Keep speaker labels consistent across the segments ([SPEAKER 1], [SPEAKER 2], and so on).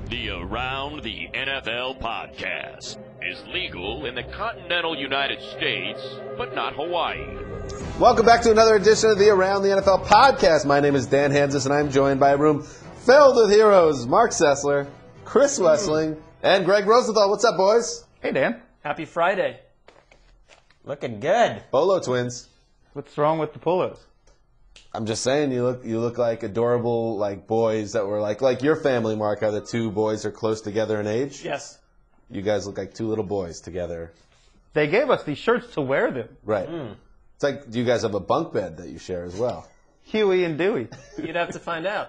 [SPEAKER 1] The Around the NFL podcast is legal in the continental United States, but not Hawaii.
[SPEAKER 2] Welcome back to another edition of the Around the NFL podcast. My name is Dan Hanzus, and I'm joined by a room filled with heroes, Marc Sessler, Chris Wesseling, and Gregg Rosenthal. What's up, boys?
[SPEAKER 3] Hey, Dan.
[SPEAKER 4] Happy Friday.
[SPEAKER 5] Looking good.
[SPEAKER 2] Bolo twins.
[SPEAKER 3] What's wrong with the polos?
[SPEAKER 2] I'm just saying, you look like adorable boys that were like your family, Mark. How the two boys are close together in age.
[SPEAKER 4] Yes.
[SPEAKER 2] You guys look like two little boys together.
[SPEAKER 3] They gave us these shirts to wear them.
[SPEAKER 2] Right. It's like, do you guys have a bunk bed that you share as well?
[SPEAKER 3] Huey and Dewey.
[SPEAKER 4] You'd have to find out.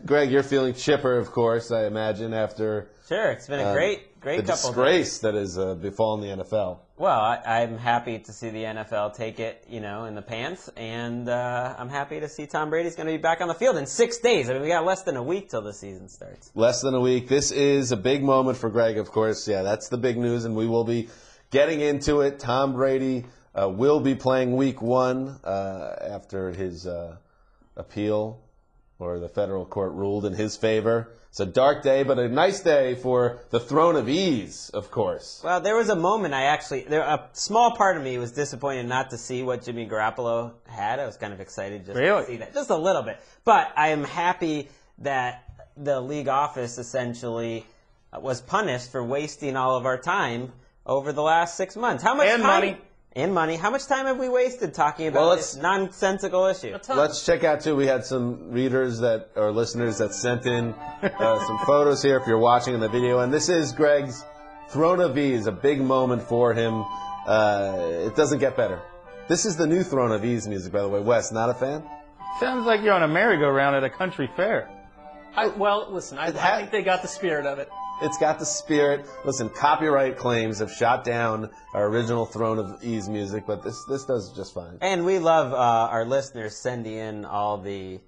[SPEAKER 2] Gregg, you're feeling chipper, of course, I imagine, after
[SPEAKER 5] Sure, it's been a great
[SPEAKER 2] the
[SPEAKER 5] couple
[SPEAKER 2] disgrace
[SPEAKER 5] days.
[SPEAKER 2] that has befallen the NFL.
[SPEAKER 5] Well, I'm happy to see the NFL take it, in the pants, and I'm happy to see Tom Brady's going to be back on the field in 6 days. I mean, we got less than a week till the season starts.
[SPEAKER 2] Less than a week. This is a big moment for Gregg, of course. Yeah, that's the big news, and we will be getting into it. Tom Brady will be playing Week 1 after his appeal, or the federal court ruled in his favor. It's a dark day, but a nice day for the throne of ease, of course.
[SPEAKER 5] Well, there was a moment a small part of me was disappointed not to see what Jimmy Garoppolo had. I was kind of excited just to see that, just a little bit. But I am happy that the league office essentially was punished for wasting all of our time over the last 6 months. How much time? And money. How much time have we wasted talking about this nonsensical issue?
[SPEAKER 2] Let's check out, too. We had some readers or listeners that sent in some photos here if you're watching in the video. And this is Gregg's Throne of Ease, a big moment for him. It doesn't get better. This is the new Throne of Ease music, by the way. Wes, not a fan?
[SPEAKER 3] Sounds like you're on a merry-go-round at a country fair.
[SPEAKER 4] Listen, I think they got the spirit of it.
[SPEAKER 2] It's got the spirit. Listen, copyright claims have shot down our original Throne of Ease music, but this does just fine.
[SPEAKER 5] And we love our listeners sending in all the,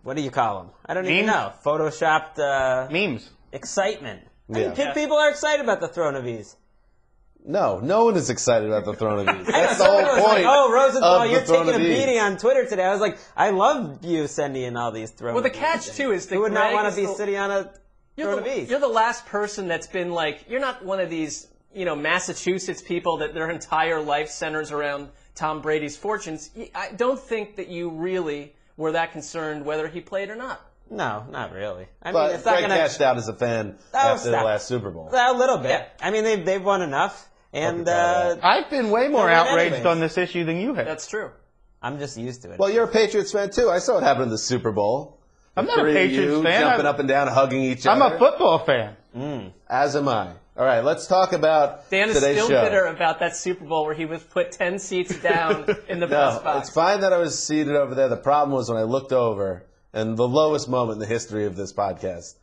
[SPEAKER 5] what do you call them? I don't even know. Photoshopped
[SPEAKER 3] memes.
[SPEAKER 5] Excitement.
[SPEAKER 2] Yeah.
[SPEAKER 5] People are excited about the Throne of Ease.
[SPEAKER 2] No one is excited about the Throne of Ease. That's the whole point.
[SPEAKER 5] Rosenthal, you're taking a beating on Twitter today. I was like, I love you sending in all these Throne of Ease.
[SPEAKER 4] Well, the catch, too, is that
[SPEAKER 5] who would not want to be sitting on a Throne of Ease?
[SPEAKER 4] You're the last person that's been you're not one of these, Massachusetts people that their entire life centers around Tom Brady's fortunes. I don't think that you really were that concerned whether he played or not.
[SPEAKER 5] No, not really.
[SPEAKER 2] But it's Gregg cashed out as a fan after the last Super Bowl.
[SPEAKER 5] A little bit. Yeah. I mean, they've won enough. And
[SPEAKER 3] I've been way more outraged on this issue than you have.
[SPEAKER 4] That's true.
[SPEAKER 5] I'm just used to it.
[SPEAKER 2] Well, you're a Patriots fan, too. I saw what happened in the Super Bowl.
[SPEAKER 3] I'm not a Patriots fan.
[SPEAKER 2] Jumping up and down, hugging each other.
[SPEAKER 3] I'm a football fan.
[SPEAKER 2] As am I. All right, let's talk about
[SPEAKER 4] Dan is
[SPEAKER 2] today's
[SPEAKER 4] still
[SPEAKER 2] show.
[SPEAKER 4] bitter about that Super Bowl where he was put 10 seats down in the press box.
[SPEAKER 2] It's fine that I was seated over there. The problem was when I looked over, and the lowest moment in the history of this podcast,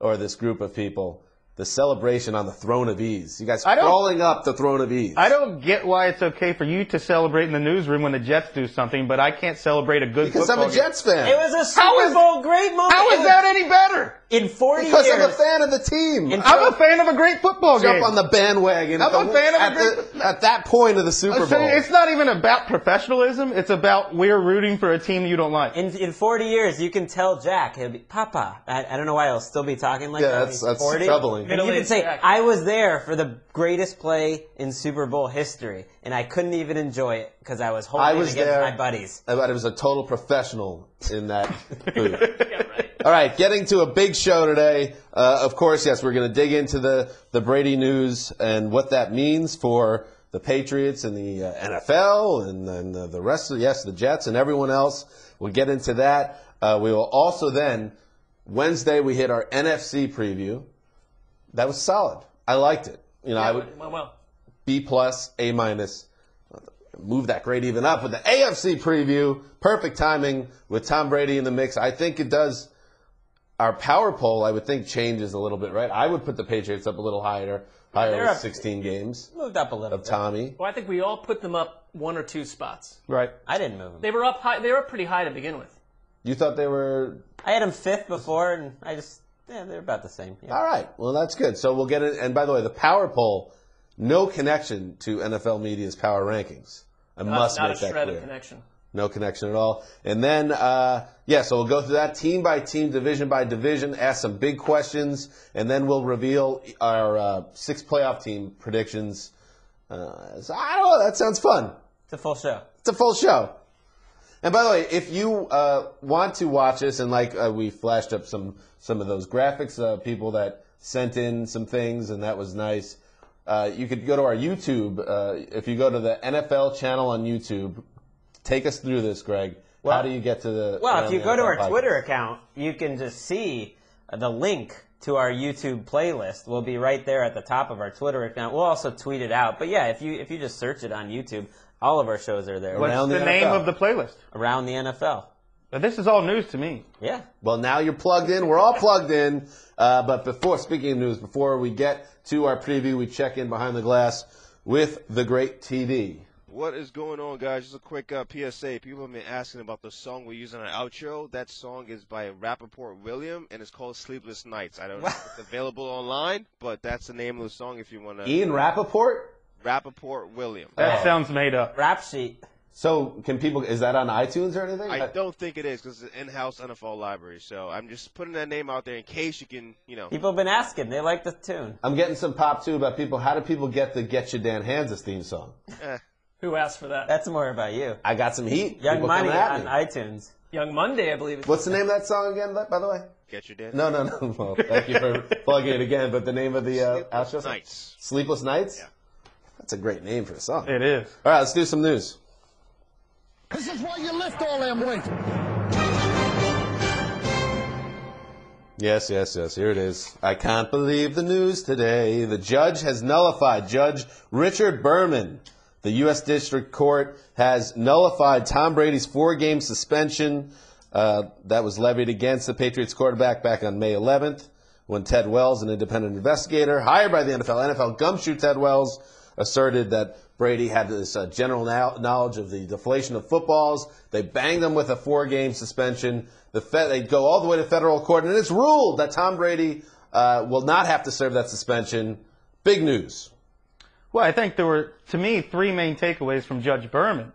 [SPEAKER 2] or this group of people, the celebration on the Throne of Ease. You guys crawling up the Throne of Ease.
[SPEAKER 3] I don't get why it's okay for you to celebrate in the newsroom when the Jets do something, but I can't celebrate a good football game.
[SPEAKER 2] Because I'm a Jets fan.
[SPEAKER 5] It was a Super Bowl great moment.
[SPEAKER 3] How is that any better?
[SPEAKER 5] In 40
[SPEAKER 2] because
[SPEAKER 5] years.
[SPEAKER 2] I'm a fan of the team.
[SPEAKER 3] I'm a fan of a great football game.
[SPEAKER 2] Jump on the bandwagon.
[SPEAKER 3] I'm a fan of
[SPEAKER 2] at that point of the Super Bowl.
[SPEAKER 3] It's not even about professionalism. It's about we're rooting for a team you don't like.
[SPEAKER 5] In 40 years, you can tell Jack, he'll be, Papa. I don't know why he'll still be talking like that.
[SPEAKER 2] Yeah, that's 40. Troubling.
[SPEAKER 5] And you can say, I was there for the greatest play in Super Bowl history, and I couldn't even enjoy it because I was holding it against my buddies.
[SPEAKER 2] But I was a total professional in that booth. Yeah, right. All right, getting to a big show today. Of course, yes, we're going to dig into the Brady news and what that means for the Patriots and the NFL and the rest of, the Jets and everyone else. We'll get into that. We will also then, Wednesday, we hit our NFC preview. That was solid. I liked it. I would B+, A-. Move that grade even up with the AFC preview. Perfect timing with Tom Brady in the mix. I think it does. Our power poll, I would think, changes a little bit, right? I would put the Patriots up a little higher with 16 games.
[SPEAKER 5] Moved up a little
[SPEAKER 2] of Tommy.
[SPEAKER 4] Well, I think we all put them up 1 or 2 spots.
[SPEAKER 3] Right.
[SPEAKER 5] I didn't move them.
[SPEAKER 4] They were up high. They were pretty high to begin with.
[SPEAKER 2] You thought they were?
[SPEAKER 5] I had them 5th before, and they're about the same. Yeah.
[SPEAKER 2] All right. Well, that's good. So we'll get it. And by the way, the power poll, no connection to NFL Media's power rankings. I must make that clear.
[SPEAKER 4] Not a shred of connection.
[SPEAKER 2] No connection at all. And then, so we'll go through that team by team, division by division, ask some big questions, and then we'll reveal our 6 playoff team predictions. So I don't know. That sounds fun.
[SPEAKER 5] It's a full show.
[SPEAKER 2] It's a full show. And by the way, if you want to watch this, and we flashed up some of those graphics, people that sent in some things, and that was nice. You could go to our YouTube. If you go to the NFL channel on YouTube, take us through this, Greg. How do you get to the?
[SPEAKER 5] Well, if you go to our
[SPEAKER 2] podcast?
[SPEAKER 5] Twitter account, you can just see the link to our YouTube playlist. Will be right there at the top of our Twitter account. We'll also tweet it out. But yeah, if you just search it on YouTube, all of our shows are there.
[SPEAKER 3] What's the name of the playlist?
[SPEAKER 5] Around the NFL.
[SPEAKER 3] But this is all news to me.
[SPEAKER 5] Yeah.
[SPEAKER 2] Well, now you're plugged in. We're all plugged in. But speaking of news, before we get to our preview, we check in behind the glass with the great TD.
[SPEAKER 6] What is going on, guys? Just a quick PSA. People have been asking about the song we use in our outro. That song is by Rappaport William, and it's called Sleepless Nights. I don't know if it's available online, but that's the name of the song if you want to.
[SPEAKER 2] Ian Rappaport?
[SPEAKER 6] Rappaport William.
[SPEAKER 3] That sounds made up.
[SPEAKER 5] Rap sheet.
[SPEAKER 2] So is that on iTunes or anything?
[SPEAKER 6] I don't think it is because it's an in-house NFL library. So I'm just putting that name out there in case you can,
[SPEAKER 5] People have been asking. They like the tune.
[SPEAKER 2] I'm getting some pop, too, about people. How do people get the Get You Dan Hanzus theme song?
[SPEAKER 4] Who asked for that?
[SPEAKER 5] That's more about you.
[SPEAKER 2] I got some heat.
[SPEAKER 5] Young
[SPEAKER 2] People
[SPEAKER 5] Money
[SPEAKER 2] coming at
[SPEAKER 5] on
[SPEAKER 2] me.
[SPEAKER 5] iTunes.
[SPEAKER 4] Young Monday, I believe.
[SPEAKER 2] What's the name of that song again, by the way?
[SPEAKER 6] Get Your Dan.
[SPEAKER 2] No. Well, thank you for plugging it again. But the name of the outro?
[SPEAKER 6] Nights.
[SPEAKER 2] Sleepless Nights?
[SPEAKER 6] Yeah.
[SPEAKER 2] That's a great name for a song.
[SPEAKER 3] It is.
[SPEAKER 2] All right, let's do some news.
[SPEAKER 7] This is why you lift all them weights.
[SPEAKER 2] Yes. Here it is. I can't believe the news today. The judge has nullified. Judge Richard Berman, the U.S. District Court, has nullified Tom Brady's 4-game suspension that was levied against the Patriots quarterback back on May 11th when Ted Wells, an independent investigator hired by the NFL gumshoe Ted Wells, asserted that Brady had this general knowledge of the deflation of footballs. They banged him with a 4-game suspension. They go all the way to federal court, and it's ruled that Tom Brady will not have to serve that suspension. Big news.
[SPEAKER 3] Well, I think there were, to me, 3 main takeaways from Judge Berman.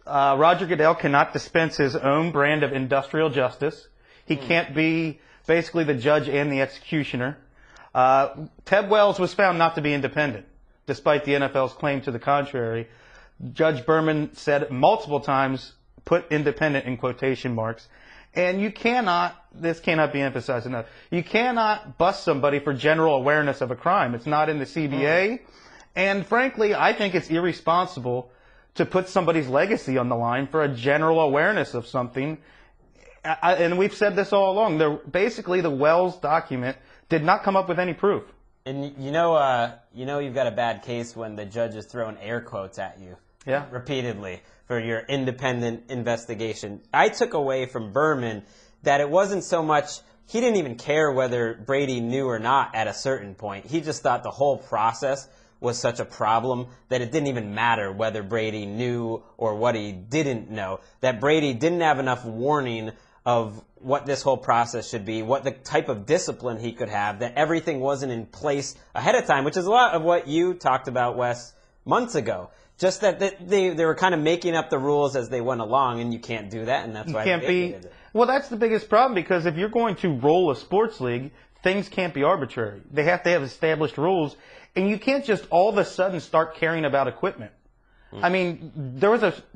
[SPEAKER 3] Roger Goodell cannot dispense his own brand of industrial justice. He can't be basically the judge and the executioner. Ted Wells was found not to be independent, despite the NFL's claim to the contrary. Judge Berman said multiple times, put independent in quotation marks. And this cannot be emphasized enough, you cannot bust somebody for general awareness of a crime. It's not in the CBA. And frankly, I think it's irresponsible to put somebody's legacy on the line for a general awareness of something. And we've said this all along. Basically, the Wells document did not come up with any proof.
[SPEAKER 5] And you've got a bad case when the judge is throwing air quotes at you repeatedly for your independent investigation. I took away from Berman that it wasn't so much, he didn't even care whether Brady knew or not at a certain point. He just thought the whole process was such a problem that it didn't even matter whether Brady knew or what he didn't know. That Brady didn't have enough warning of what this whole process should be, what the type of discipline he could have, that everything wasn't in place ahead of time, which is a lot of what you talked about, Wes, months ago. Just that they were kind of making up the rules as they went along, and you can't do that, and that's why they did it.
[SPEAKER 3] Well, that's the biggest problem, because if you're going to roll a sports league, things can't be arbitrary. They have to have established rules, and you can't just all of a sudden start caring about equipment. I mean,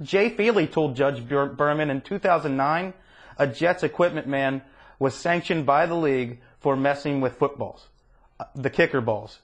[SPEAKER 3] Jay Feely told Judge Berman in 2009, a Jets equipment man was sanctioned by the league for messing with footballs, the kicker balls.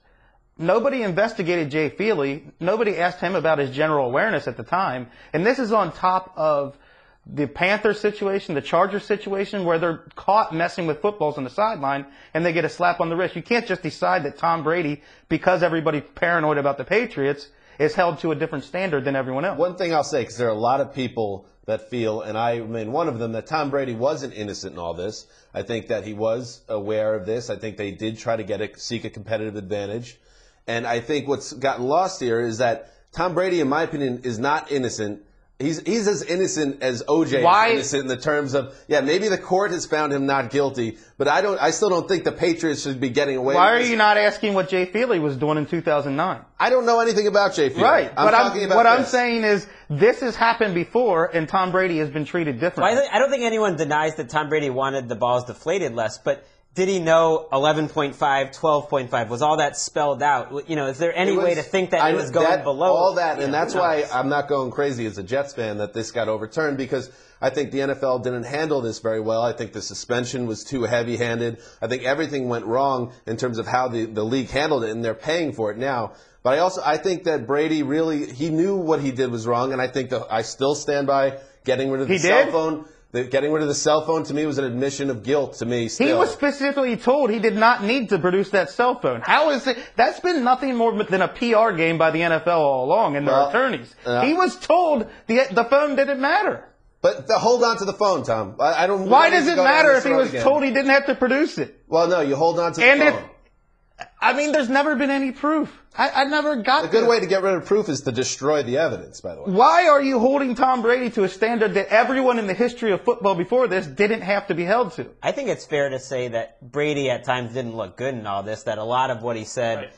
[SPEAKER 3] Nobody investigated Jay Feely. Nobody asked him about his general awareness at the time. And this is on top of the Panther situation, the Chargers situation, where they're caught messing with footballs on the sideline and they get a slap on the wrist. You can't just decide that Tom Brady, because everybody's paranoid about the Patriots, is held to a different standard than everyone else.
[SPEAKER 2] One thing I'll say, because there are a lot of people that feel, and I mean one of them, that Tom Brady wasn't innocent in all this. I think that he was aware of this. I think they did try to seek a competitive advantage. And I think what's gotten lost here is that Tom Brady, in my opinion, is not innocent He's as innocent as OJ is innocent in the terms of, maybe the court has found him not guilty, but I still don't think the Patriots should be getting away with this.
[SPEAKER 3] Why are you not asking what Jay Feely was doing in 2009?
[SPEAKER 2] I don't know anything about Jay Feely.
[SPEAKER 3] Right.
[SPEAKER 2] I'm
[SPEAKER 3] saying is this has happened before, and Tom Brady has been treated differently.
[SPEAKER 5] Well, I don't think anyone denies that Tom Brady wanted the balls deflated less, but did he know 11.5, 12.5? Was all that spelled out? Is there any way to think that it was going below?
[SPEAKER 2] All that, and that's why I'm not going crazy as a Jets fan that this got overturned, because I think the NFL didn't handle this very well. I think the suspension was too heavy-handed. I think everything went wrong in terms of how the league handled it, and they're paying for it now. But I think that Brady he knew what he did was wrong, and I think I still stand by getting rid of the cell phone. Getting rid of the cell phone, to me, was an admission of guilt to me still.
[SPEAKER 3] He was specifically told he did not need to produce that cell phone. How is it? That's been nothing more than a PR game by the NFL all along and their attorneys. He was told the phone didn't matter.
[SPEAKER 2] But hold on to the phone, Tom.
[SPEAKER 3] Why does it matter if he was told he didn't have to produce it?
[SPEAKER 2] Well, no, you hold on to the phone.
[SPEAKER 3] There's never been any proof. I never got
[SPEAKER 2] A good way to get rid of proof is to destroy the evidence, by the way.
[SPEAKER 3] Why are you holding Tom Brady to a standard that everyone in the history of football before this didn't have to be held to?
[SPEAKER 5] I think it's fair to say that Brady at times didn't look good in all this, that a lot of what he said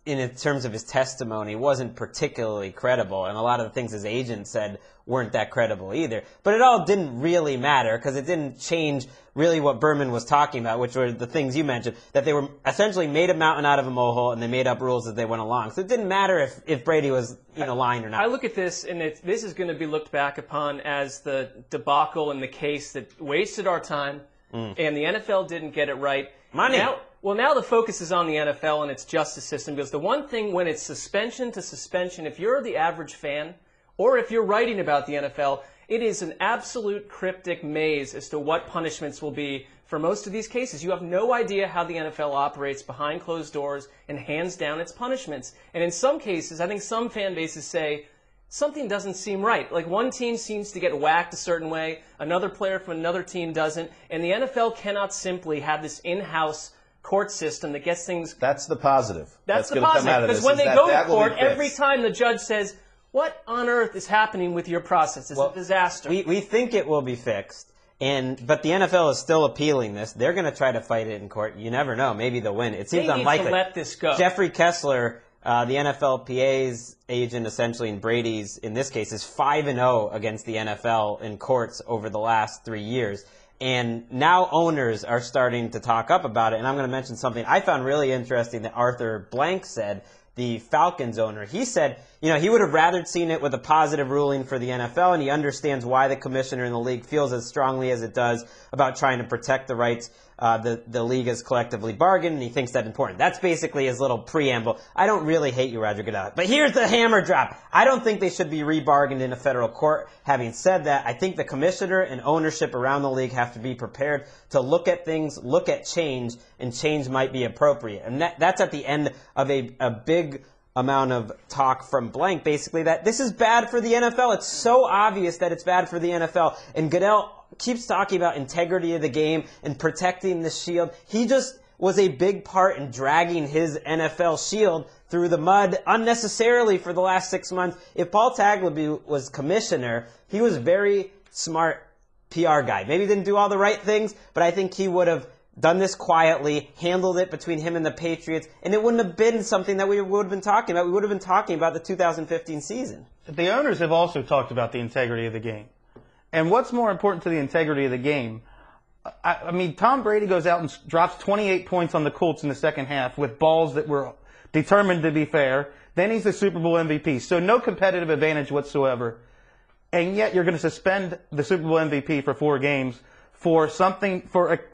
[SPEAKER 5] in terms of his testimony wasn't particularly credible, and a lot of the things his agent said weren't that credible either. But it all didn't really matter because it didn't change really what Berman was talking about, which were the things you mentioned, that they were essentially made a mountain out of a molehill and they made up rules as they went along. So it didn't matter if Brady was lying or not.
[SPEAKER 4] I look at this, and this is going to be looked back upon as the debacle in the case that wasted our time, and the NFL didn't get it right.
[SPEAKER 5] Money.
[SPEAKER 4] Now the focus is on the NFL and its justice system, because the one thing when it's suspension to suspension, if you're the average fan, or if you're writing about the NFL, it is an absolute cryptic maze as to what punishments will be for most of these cases. You have no idea how the NFL operates behind closed doors and hands down its punishments. And in some cases, I think some fan bases say, something doesn't seem right. Like one team seems to get whacked a certain way, another player from another team doesn't, and the NFL cannot simply have this in-house court system that gets things...
[SPEAKER 2] That's the positive.
[SPEAKER 4] That's the positive, because when they go to court, every time the judge says, what on earth is happening with your process? It's a disaster.
[SPEAKER 5] We think it will be fixed, but the NFL is still appealing this. They're going to try to fight it in court. You never know. Maybe they'll win. It seems unlikely.
[SPEAKER 4] They need to let this go.
[SPEAKER 5] Jeffrey Kessler, the NFLPA's agent, essentially, in Brady's, in this case, is 5-0 against the NFL in courts over the last 3 years. And now owners are starting to talk up about it. And I'm going to mention something I found really interesting that Arthur Blank said, the Falcons owner. He said, he would have rather seen it with a positive ruling for the NFL, and he understands why the commissioner in the league feels as strongly as it does about trying to protect the rights the league has collectively bargained, and he thinks that's important. That's basically his little preamble. I don't really hate you, Roger Goodell. But here's the hammer drop. I don't think they should be rebargained in a federal court. Having said that, I think the commissioner and ownership around the league have to be prepared to look at things, look at change, and change might be appropriate. And that's at the end of a big amount of talk from Blank, basically, that this is bad for the NFL. It's so obvious that it's bad for the NFL. And Goodell keeps talking about integrity of the game and protecting the shield. He just was a big part in dragging his NFL shield through the mud unnecessarily for the last 6 months. If Paul Tagliabue was commissioner, he was a very smart PR guy. Maybe he didn't do all the right things, but I think he would have done this quietly, handled it between him and the Patriots, and it wouldn't have been something that we would have been talking about. We would have been talking about the 2015 season.
[SPEAKER 3] The owners have also talked about the integrity of the game. And what's more important to the integrity of the game? I mean, Tom Brady goes out and drops 28 points on the Colts in the second half with balls that were determined to be fair. Then he's the Super Bowl MVP. So no competitive advantage whatsoever. And yet you're going to suspend the Super Bowl MVP for 4 games for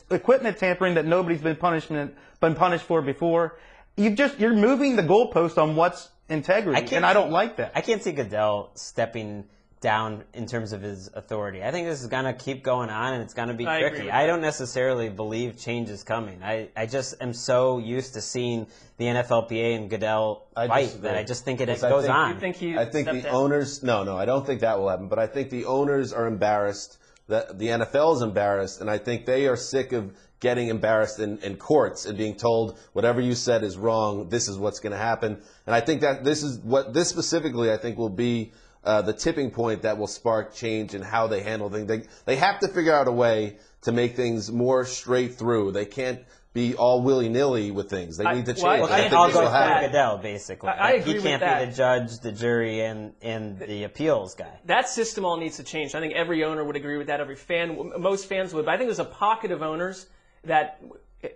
[SPEAKER 3] equipment tampering that nobody's been punished for before. You're moving the goalpost on what's integrity, and I don't like that.
[SPEAKER 5] I can't see Goodell stepping down in terms of his authority. I think this is going to keep going on, and it's going to be tricky. I don't necessarily believe change is coming. I just am so used to seeing the NFLPA and Goodell fight that I just think it goes on.
[SPEAKER 2] I think the owners, no, I don't think that will happen, but I think the owners are embarrassed. The NFL is embarrassed, and I think they are sick of getting embarrassed in courts and being told whatever you said is wrong, this is what's going to happen. And I think that this specifically, I think, will be the tipping point that will spark change in how they handle things. They have to figure out a way to make things more straight through. They can't be all willy-nilly with things. They need to change.
[SPEAKER 5] Well,
[SPEAKER 2] I
[SPEAKER 5] it all
[SPEAKER 2] think this
[SPEAKER 5] goes
[SPEAKER 2] will happen.
[SPEAKER 5] back to Goodell, basically.
[SPEAKER 4] I agree
[SPEAKER 5] he
[SPEAKER 4] with
[SPEAKER 5] can't
[SPEAKER 4] that.
[SPEAKER 5] be the judge, the jury, and the appeals guy.
[SPEAKER 4] That system all needs to change. I think every owner would agree with that. Every fan, most fans would. But I think there's a pocket of owners that,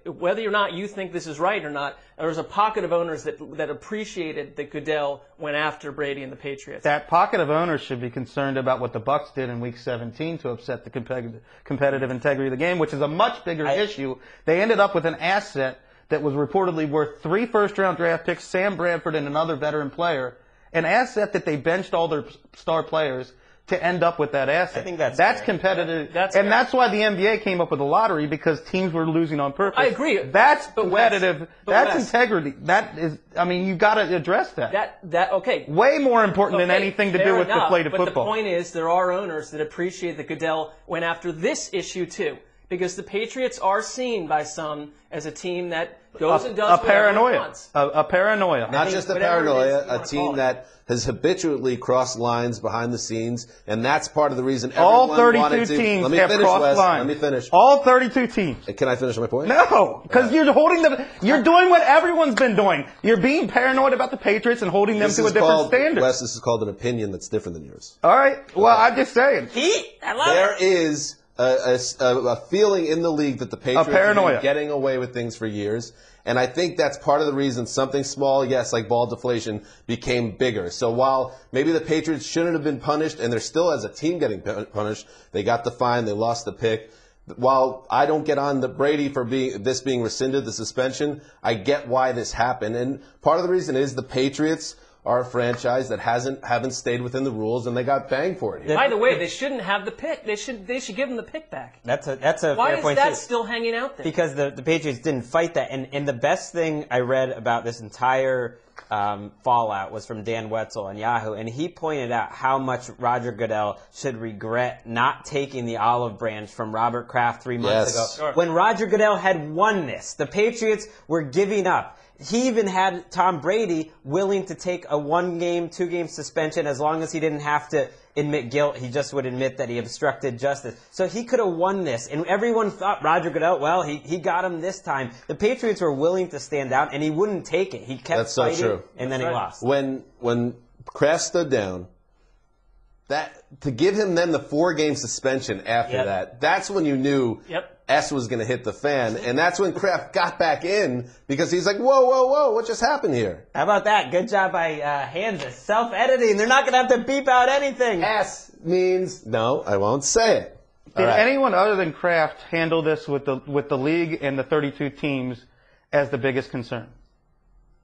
[SPEAKER 4] whether or not you think this is right or not, there's a pocket of owners that appreciated that Goodell went after Brady and the Patriots.
[SPEAKER 3] That pocket of owners should be concerned about what the Bucs did in Week 17 to upset the competitive integrity of the game, which is a much bigger issue. They ended up with an asset that was reportedly worth 3 first-round draft picks, Sam Bradford and another veteran player, an asset that they benched all their star players to end up with that asset.
[SPEAKER 5] I think that's fair.
[SPEAKER 3] competitive.
[SPEAKER 4] That's
[SPEAKER 3] and
[SPEAKER 4] fair.
[SPEAKER 3] that's why the NBA came up with a lottery, because teams were losing on purpose.
[SPEAKER 4] I agree.
[SPEAKER 3] That's
[SPEAKER 4] But
[SPEAKER 3] competitive.
[SPEAKER 4] Wes, but
[SPEAKER 3] that's
[SPEAKER 4] Wes.
[SPEAKER 3] integrity. That is, I mean, you got to address that.
[SPEAKER 4] Okay.
[SPEAKER 3] Way more important than
[SPEAKER 4] Okay,
[SPEAKER 3] anything to
[SPEAKER 4] fair
[SPEAKER 3] do with
[SPEAKER 4] enough,
[SPEAKER 3] deflated
[SPEAKER 4] but
[SPEAKER 3] football.
[SPEAKER 4] the point is, there are owners that appreciate that Goodell went after this issue too, because the Patriots are seen by some as a team that goes and does
[SPEAKER 3] a
[SPEAKER 4] whatever it
[SPEAKER 3] paranoia.
[SPEAKER 4] wants.
[SPEAKER 3] A paranoia.
[SPEAKER 2] Not
[SPEAKER 4] think
[SPEAKER 2] just a
[SPEAKER 4] whatever it is
[SPEAKER 2] paranoia,
[SPEAKER 4] you
[SPEAKER 2] a
[SPEAKER 4] wanna
[SPEAKER 2] team
[SPEAKER 4] call it.
[SPEAKER 2] that has habitually crossed lines behind the scenes, and that's part of the reason
[SPEAKER 3] All
[SPEAKER 2] everyone
[SPEAKER 3] 32
[SPEAKER 2] wanted to.
[SPEAKER 3] teams
[SPEAKER 2] Let me
[SPEAKER 3] have
[SPEAKER 2] finish,
[SPEAKER 3] crossed
[SPEAKER 2] Wes.
[SPEAKER 3] lines.
[SPEAKER 2] Let me finish.
[SPEAKER 3] All 32 teams.
[SPEAKER 2] Can I finish my point?
[SPEAKER 3] No, because you're you're doing what everyone's been doing. You're being paranoid about the Patriots and holding them
[SPEAKER 2] This
[SPEAKER 3] to a
[SPEAKER 2] is
[SPEAKER 3] different
[SPEAKER 2] called,
[SPEAKER 3] standard.
[SPEAKER 2] Wes, this is called an opinion that's different than yours.
[SPEAKER 3] All right. Well, I'm just saying.
[SPEAKER 5] Heat? I love
[SPEAKER 2] There
[SPEAKER 5] it.
[SPEAKER 2] is a feeling in the league that the Patriots have
[SPEAKER 3] paranoia.
[SPEAKER 2] been getting away with things for years. And I think that's part of the reason something small, yes, like ball deflation, became bigger. So while maybe the Patriots shouldn't have been punished, and they're still as a team getting punished, they got the fine, they lost the pick. While I don't get on the Brady for being rescinded, the suspension, I get why this happened. And part of the reason is the Patriots are a franchise that haven't stayed within the rules, and they got banged for it here.
[SPEAKER 4] By the way, they shouldn't have the pick. They should give them the pick back.
[SPEAKER 5] That's a
[SPEAKER 4] Why
[SPEAKER 5] fair
[SPEAKER 4] is
[SPEAKER 5] point
[SPEAKER 4] that
[SPEAKER 5] too.
[SPEAKER 4] still hanging out there?
[SPEAKER 5] Because the Patriots didn't fight that. And the best thing I read about this entire fallout was from Dan Wetzel on Yahoo, and he pointed out how much Roger Goodell should regret not taking the olive branch from Robert Kraft 3 months
[SPEAKER 2] Yes.
[SPEAKER 5] ago.
[SPEAKER 4] Sure.
[SPEAKER 5] When Roger Goodell had won this, the Patriots were giving up. He even had Tom Brady willing to take a 1-game, 2-game suspension as long as he didn't have to admit guilt. He just would admit that he obstructed justice. So he could have won this. And everyone thought Roger Goodell, well, he got him this time. The Patriots were willing to stand out, and he wouldn't take it. He kept
[SPEAKER 2] That's so
[SPEAKER 5] fighting,
[SPEAKER 2] true.
[SPEAKER 5] and then he lost.
[SPEAKER 2] When Kraft stood down, to give him then the 4-game suspension after
[SPEAKER 5] Yep.
[SPEAKER 2] that's when you knew
[SPEAKER 4] Yep.
[SPEAKER 2] S was going to hit the fan, and that's when Kraft got back in because he's like, whoa, what just happened here?
[SPEAKER 5] How about that? Good job by Hanzus. Self-editing. They're not going to have to beep out anything.
[SPEAKER 2] S means no, I won't say it. All
[SPEAKER 3] Did
[SPEAKER 2] right.
[SPEAKER 3] anyone other than Kraft handle this with the league and the 32 teams as the biggest concern?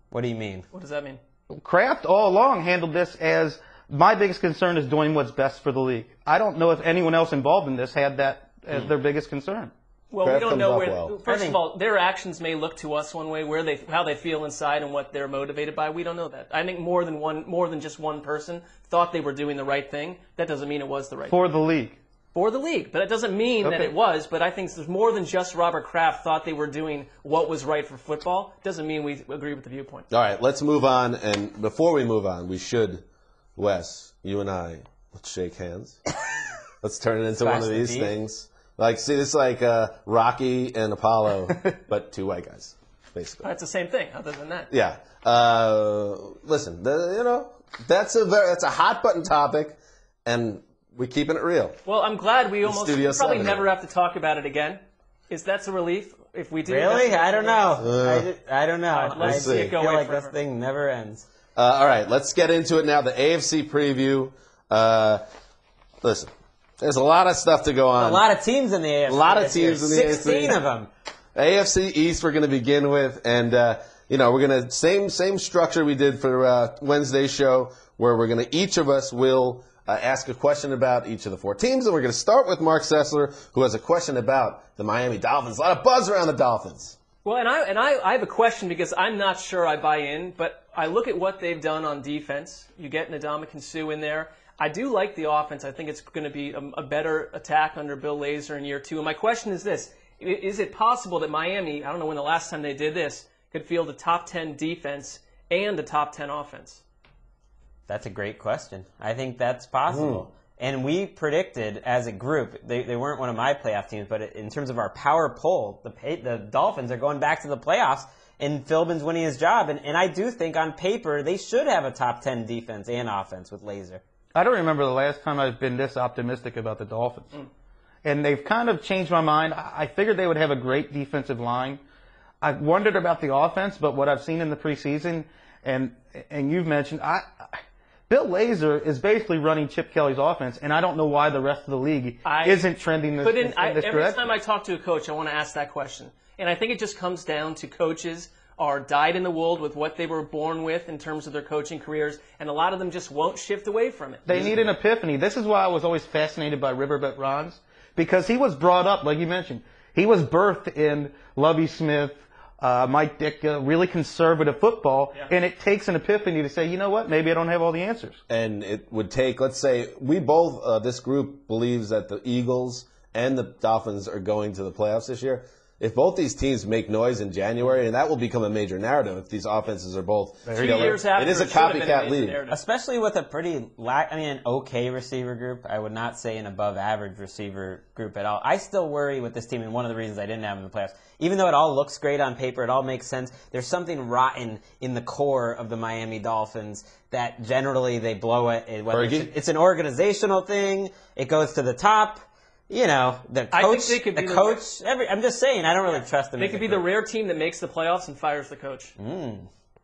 [SPEAKER 5] What do you mean?
[SPEAKER 4] What does that mean?
[SPEAKER 3] Kraft all along handled this as my biggest concern is doing what's best for the league. I don't know if anyone else involved in this had that as their biggest concern.
[SPEAKER 4] Well,
[SPEAKER 2] Kraft
[SPEAKER 4] we don't
[SPEAKER 2] comes
[SPEAKER 4] know
[SPEAKER 2] off
[SPEAKER 4] where.
[SPEAKER 2] well.
[SPEAKER 4] First of all, their actions may look to us one way, how they feel inside and what they're motivated by. We don't know that. I think more than just one person thought they were doing the right thing. That doesn't mean it was the right thing.
[SPEAKER 3] For the league.
[SPEAKER 4] For the league, but that doesn't mean that
[SPEAKER 3] Okay.
[SPEAKER 4] it was. But I think there's more than just Robert Kraft thought they were doing what was right for football. Doesn't mean we agree with the viewpoint.
[SPEAKER 2] All right, let's move on. And before we move on, we should, Wes, you and I, let's shake hands. Let's turn it into one of
[SPEAKER 5] Smash the
[SPEAKER 2] these
[SPEAKER 5] beat.
[SPEAKER 2] things. Like, see, this is like Rocky and Apollo, but 2 white guys, basically.
[SPEAKER 4] That's the same thing. Other than that,
[SPEAKER 2] Yeah. Listen, that's a hot button topic, and we're keeping it real.
[SPEAKER 4] well, I'm glad we
[SPEAKER 2] Studio
[SPEAKER 4] probably
[SPEAKER 2] 7
[SPEAKER 4] never
[SPEAKER 2] here.
[SPEAKER 4] have to talk about it again. That's a relief if we do.
[SPEAKER 5] Really?
[SPEAKER 4] that's-
[SPEAKER 5] I don't know. I don't know.
[SPEAKER 4] Let's
[SPEAKER 5] I
[SPEAKER 4] see it go
[SPEAKER 5] feel
[SPEAKER 4] away
[SPEAKER 5] like
[SPEAKER 4] forever.
[SPEAKER 5] this thing never ends.
[SPEAKER 2] All right, let's get into it now. The AFC preview. Listen, there's a lot of stuff to go on.
[SPEAKER 5] A lot of teams in the AFC.
[SPEAKER 2] A lot of
[SPEAKER 5] this year.
[SPEAKER 2] teams in the AFC.
[SPEAKER 5] 16 of them.
[SPEAKER 2] AFC East we're going to begin with, and we're going to same structure we did for Wednesday's show, where we're going to each of us will ask a question about each of the 4 teams, and we're going to start with Marc Sessler, who has a question about the Miami Dolphins. A lot of buzz around the Dolphins.
[SPEAKER 4] Well, and I have a question because I'm not sure I buy in, but I look at what they've done on defense. You get Ndamukong Suh in there. I do like the offense. I think it's going to be a better attack under Bill Lazor in year 2. And my question is this. Is it possible that Miami, I don't know when the last time they did this, could field a top 10 defense and a top 10 offense?
[SPEAKER 5] That's a great question. I think that's possible. And we predicted as a group, they weren't one of my playoff teams, but in terms of our power poll, the Dolphins are going back to the playoffs, and Philbin's winning his job. And I do think on paper they should have a top 10 defense and offense with Laser.
[SPEAKER 3] I don't remember the last time I've been this optimistic about the Dolphins. And they've kind of changed my mind. I figured they would have a great defensive line. I wondered about the offense, but what I've seen in the preseason, and you've mentioned, Bill Lazor is basically running Chip Kelly's offense, and I don't know why the rest of the league isn't trending this direction.
[SPEAKER 4] Every time I talk to a coach, I want to ask that question. And I think it just comes down to coaches are dyed in the wool with what they were born with in terms of their coaching careers, and a lot of them just won't shift away from it.
[SPEAKER 3] They need an epiphany. This is why I was always fascinated by Riverboat Ron's, because he was brought up, like you mentioned, he was birthed in Lovie Smith, Mike Ditka, really conservative football, and it takes an epiphany to say, you know what, maybe I don't have all the answers.
[SPEAKER 2] And it would take, let's say, we both, this group believes that the Eagles and the Dolphins are going to the playoffs this year. If both these teams make noise in January, and that will become a major narrative if these offenses are both
[SPEAKER 4] 2 years after,
[SPEAKER 2] it is a copycat league.
[SPEAKER 5] Especially with a pretty, an okay receiver group. I would not say an above-average receiver group at all. I still worry with this team, and one of the reasons I didn't have them in the playoffs, even though it all looks great on paper, it all makes sense, there's something rotten in the core of the Miami Dolphins that generally they blow it. Whether it's an organizational thing, it goes to the top. You know, the coach. I'm just saying, I don't really trust them.
[SPEAKER 4] They could be the rare team that makes the playoffs and fires the coach.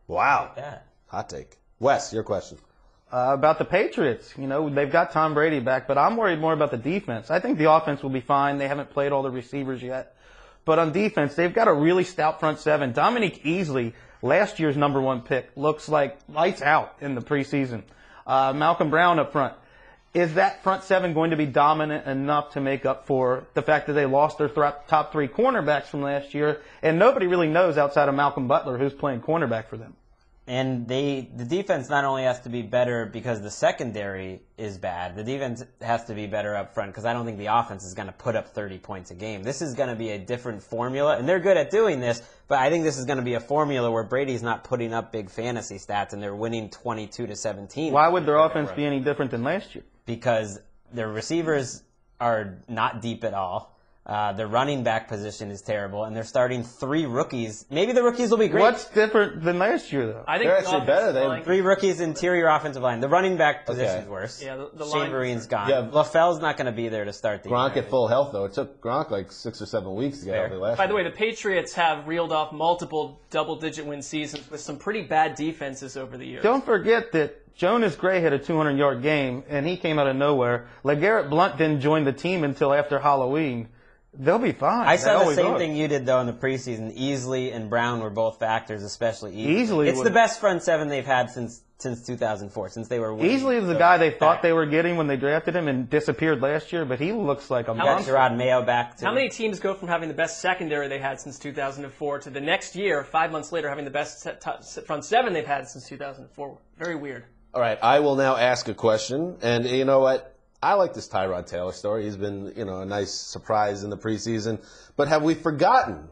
[SPEAKER 2] Wow. Hot take. Wes, your question.
[SPEAKER 3] About the Patriots. You know, they've got Tom Brady back, but I'm worried more about the defense. I think the offense will be fine. They haven't played all the receivers yet. But on defense, they've got a really stout front seven. Dominique Easley, last year's #1 pick, looks like lights out in the preseason. Malcolm Brown up front. Is that front seven going to be dominant enough to make up for the fact that they lost their top 3 cornerbacks from last year, and nobody really knows outside of Malcolm Butler who's playing cornerback for them?
[SPEAKER 5] And the defense not only has to be better because the secondary is bad, the defense has to be better up front because I don't think the offense is going to put up 30 points a game. This is going to be a different formula, and they're good at doing this, but I think this is going to be a formula where Brady's not putting up big fantasy stats and they're winning 22-17.
[SPEAKER 3] Why would their offense be any different than last year?
[SPEAKER 5] Because their receivers are not deep at all. Their running back position is terrible, and they're starting 3 rookies. Maybe the rookies will be great.
[SPEAKER 3] What's different than last year, though?
[SPEAKER 4] I think
[SPEAKER 2] they're actually better. They have
[SPEAKER 5] 3 rookies, interior offensive line. The running back position is worse.
[SPEAKER 4] Yeah, the
[SPEAKER 5] Shane Vereen's gone.
[SPEAKER 2] Yeah.
[SPEAKER 5] LaFell's not going to be there to start the
[SPEAKER 2] Gronk
[SPEAKER 5] year.
[SPEAKER 2] at full health, though. It took Gronk like 6 or 7 weeks to get healthy last year.
[SPEAKER 4] By the way, the Patriots have reeled off multiple double-digit win seasons with some pretty bad defenses over the years.
[SPEAKER 3] Don't forget that Jonas Gray had a 200-yard game, and he came out of nowhere. LeGarrette Blount didn't join the team until after Halloween. They'll be fine.
[SPEAKER 5] I saw the same thing you did, though, in the preseason. Easley and Brown were both factors, especially Easley. It's the best front seven they've had since 2004, since they were winning.
[SPEAKER 3] Easley is the guy they thought they were getting when they drafted him and disappeared last year, but he looks like a monster.
[SPEAKER 5] Gerard Mayo back, too.
[SPEAKER 4] How many teams go from having the best secondary they had since 2004 to the next year, 5 months later, having the best front seven they've had since 2004? Very weird.
[SPEAKER 2] All right, I will now ask a question, and you know what? I like this Tyrod Taylor story. He's been, a nice surprise in the preseason. But have we forgotten,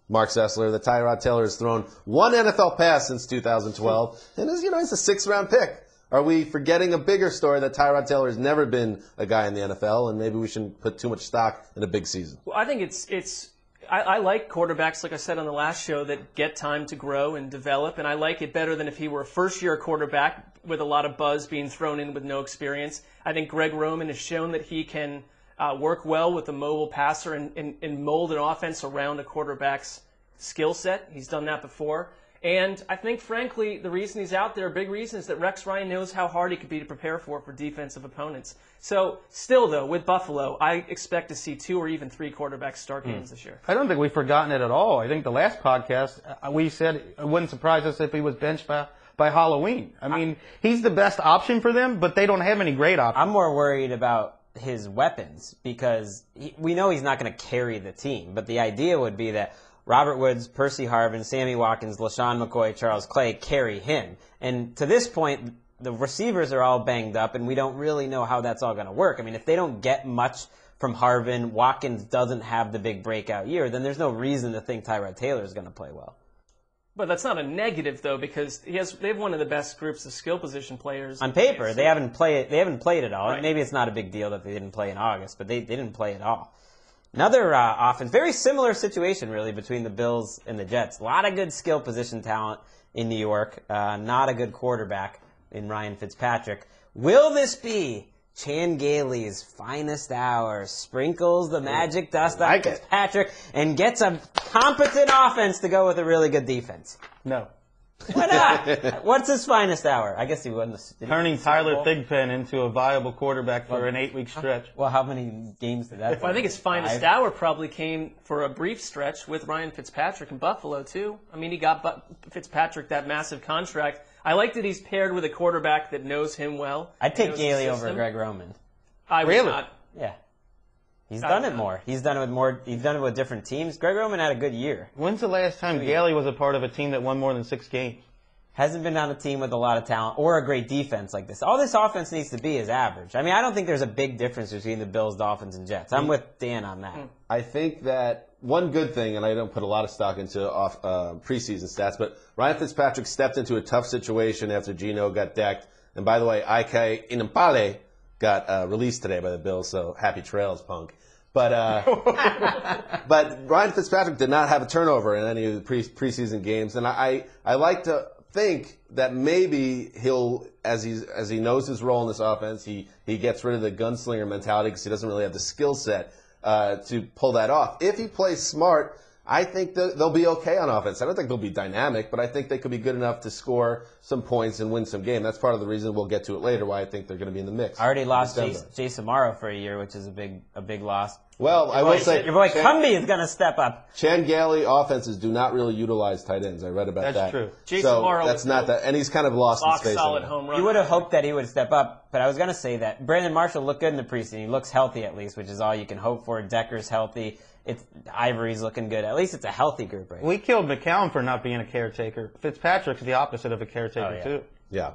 [SPEAKER 2] Marc Sessler, that Tyrod Taylor has thrown 1 NFL pass since 2012, and he's a 6th-round pick? Are we forgetting a bigger story that Tyrod Taylor has never been a guy in the NFL, and maybe we shouldn't put too much stock in a big season?
[SPEAKER 4] Well, I think I like quarterbacks, like I said on the last show, that get time to grow and develop, and I like it better than if he were a first-year quarterback with a lot of buzz being thrown in with no experience. I think Greg Roman has shown that he can work well with a mobile passer and mold an offense around a quarterback's skill set. He's done that before. And I think, frankly, the reason he's out there, a big reason, is that Rex Ryan knows how hard he could be to prepare for defensive opponents. So, still, though, with Buffalo, I expect to see 2 or even 3 quarterbacks start games this year.
[SPEAKER 3] I don't think we've forgotten it at all. I think the last podcast, we said it wouldn't surprise us if he was benched by Halloween. I mean, he's the best option for them, but they don't have any great options.
[SPEAKER 5] I'm more worried about his weapons because we know he's not going to carry the team, but the idea would be that Robert Woods, Percy Harvin, Sammy Watkins, LaShawn McCoy, Charles Clay carry him. And to this point, the receivers are all banged up, and we don't really know how that's all going to work. I mean, if they don't get much from Harvin, Watkins doesn't have the big breakout year, then there's no reason to think Tyrod Taylor is going to play well.
[SPEAKER 4] But that's not a negative though, because they have one of the best groups of skill position players.
[SPEAKER 5] On paper, they haven't played at all.
[SPEAKER 4] Right.
[SPEAKER 5] Maybe it's not a big deal that they didn't play in August, but they didn't play at all. Another offense, very similar situation really between the Bills and the Jets. A lot of good skill position talent in New York. Not a good quarterback in Ryan Fitzpatrick. Will this be Chan Gailey's finest hour? Sprinkles the magic dust on Fitzpatrick and gets a competent offense to go with a really good defense.
[SPEAKER 3] No.
[SPEAKER 5] Why not? What's his finest hour? I guess he won the
[SPEAKER 3] Turning Tyler Thigpen into a viable quarterback for an 8-week stretch.
[SPEAKER 5] Well, how many games did that?
[SPEAKER 4] Well, I think his finest hour probably came for a brief stretch with Ryan Fitzpatrick in Buffalo too. I mean, he got Fitzpatrick that massive contract. I like that he's paired with a quarterback that knows him well.
[SPEAKER 5] I'd take Gailey over Greg Roman.
[SPEAKER 4] I would not.
[SPEAKER 5] Yeah. He's done it more. He's done it with more. He's done it with different teams. Greg Roman had a good year.
[SPEAKER 3] When's the last time Gailey was a part of a team that won more than 6 games?
[SPEAKER 5] Hasn't been on a team with a lot of talent or a great defense like this. All this offense needs to be is average. I mean, I don't think there's a big difference between the Bills, Dolphins, and Jets. I'm with Dan on that.
[SPEAKER 2] I think that one good thing, and I don't put a lot of stock into preseason stats, but Ryan Fitzpatrick stepped into a tough situation after Geno got decked. And by the way, Ike Inampale got released today by the Bills, so happy trails, punk. But but Ryan Fitzpatrick did not have a turnover in any of the preseason games, and I like to think that maybe he'll, as he knows his role in this offense, he gets rid of the gunslinger mentality because he doesn't really have the skill set to pull that off. If he plays smart, I think they'll be okay on offense. I don't think they'll be dynamic, but I think they could be good enough to score some points and win some game. That's part of the reason we'll get to it later, why I think they're going to be in the mix.
[SPEAKER 5] I already lost Jason Morrow for a year, which is a big loss.
[SPEAKER 2] Well, I will say
[SPEAKER 5] your boy Cumbie is going to step up.
[SPEAKER 2] Chan Gailey offenses do not really utilize tight ends. I read about that.
[SPEAKER 3] That's true.
[SPEAKER 4] Jason Morrow
[SPEAKER 2] that's not that, and he's kind of lost in space.
[SPEAKER 4] Solid home run.
[SPEAKER 5] You would have hoped that he would step up, but I was going to say that Brandon Marshall looked good in the preseason. He looks healthy at least, which is all you can hope for. Decker's healthy. Ivory's looking good. At least it's a healthy group right now.
[SPEAKER 3] We killed McCown for not being a caretaker. Fitzpatrick's the opposite of a caretaker, too.
[SPEAKER 2] Yeah.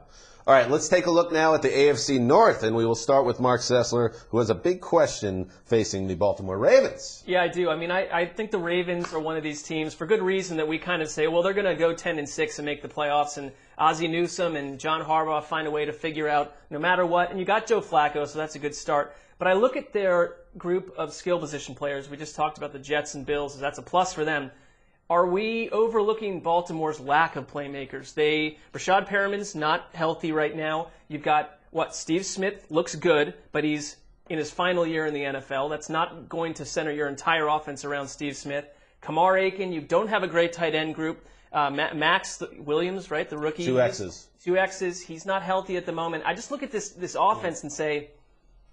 [SPEAKER 2] All right, let's take a look now at the AFC North, and we will start with Marc Sessler, who has a big question facing the Baltimore Ravens.
[SPEAKER 4] Yeah, I do. I mean, I think the Ravens are one of these teams, for good reason, that we kind of say, well, they're going to go 10-6 and make the playoffs, and Ozzie Newsome and John Harbaugh find a way to figure out no matter what. And you got Joe Flacco, so that's a good start. But I look at their group of skill position players. We just talked about the Jets and Bills, so that's a plus for them. Are we overlooking Baltimore's lack of playmakers? Rashad Perriman's not healthy right now. You've got, Steve Smith looks good, but he's in his final year in the NFL. That's not going to center your entire offense around Steve Smith. Kamar Aiken, you don't have a great tight end group. Max Williams, right, the rookie.
[SPEAKER 2] 2 X's.
[SPEAKER 4] 2 X's. He's not healthy at the moment. I just look at this offense and say,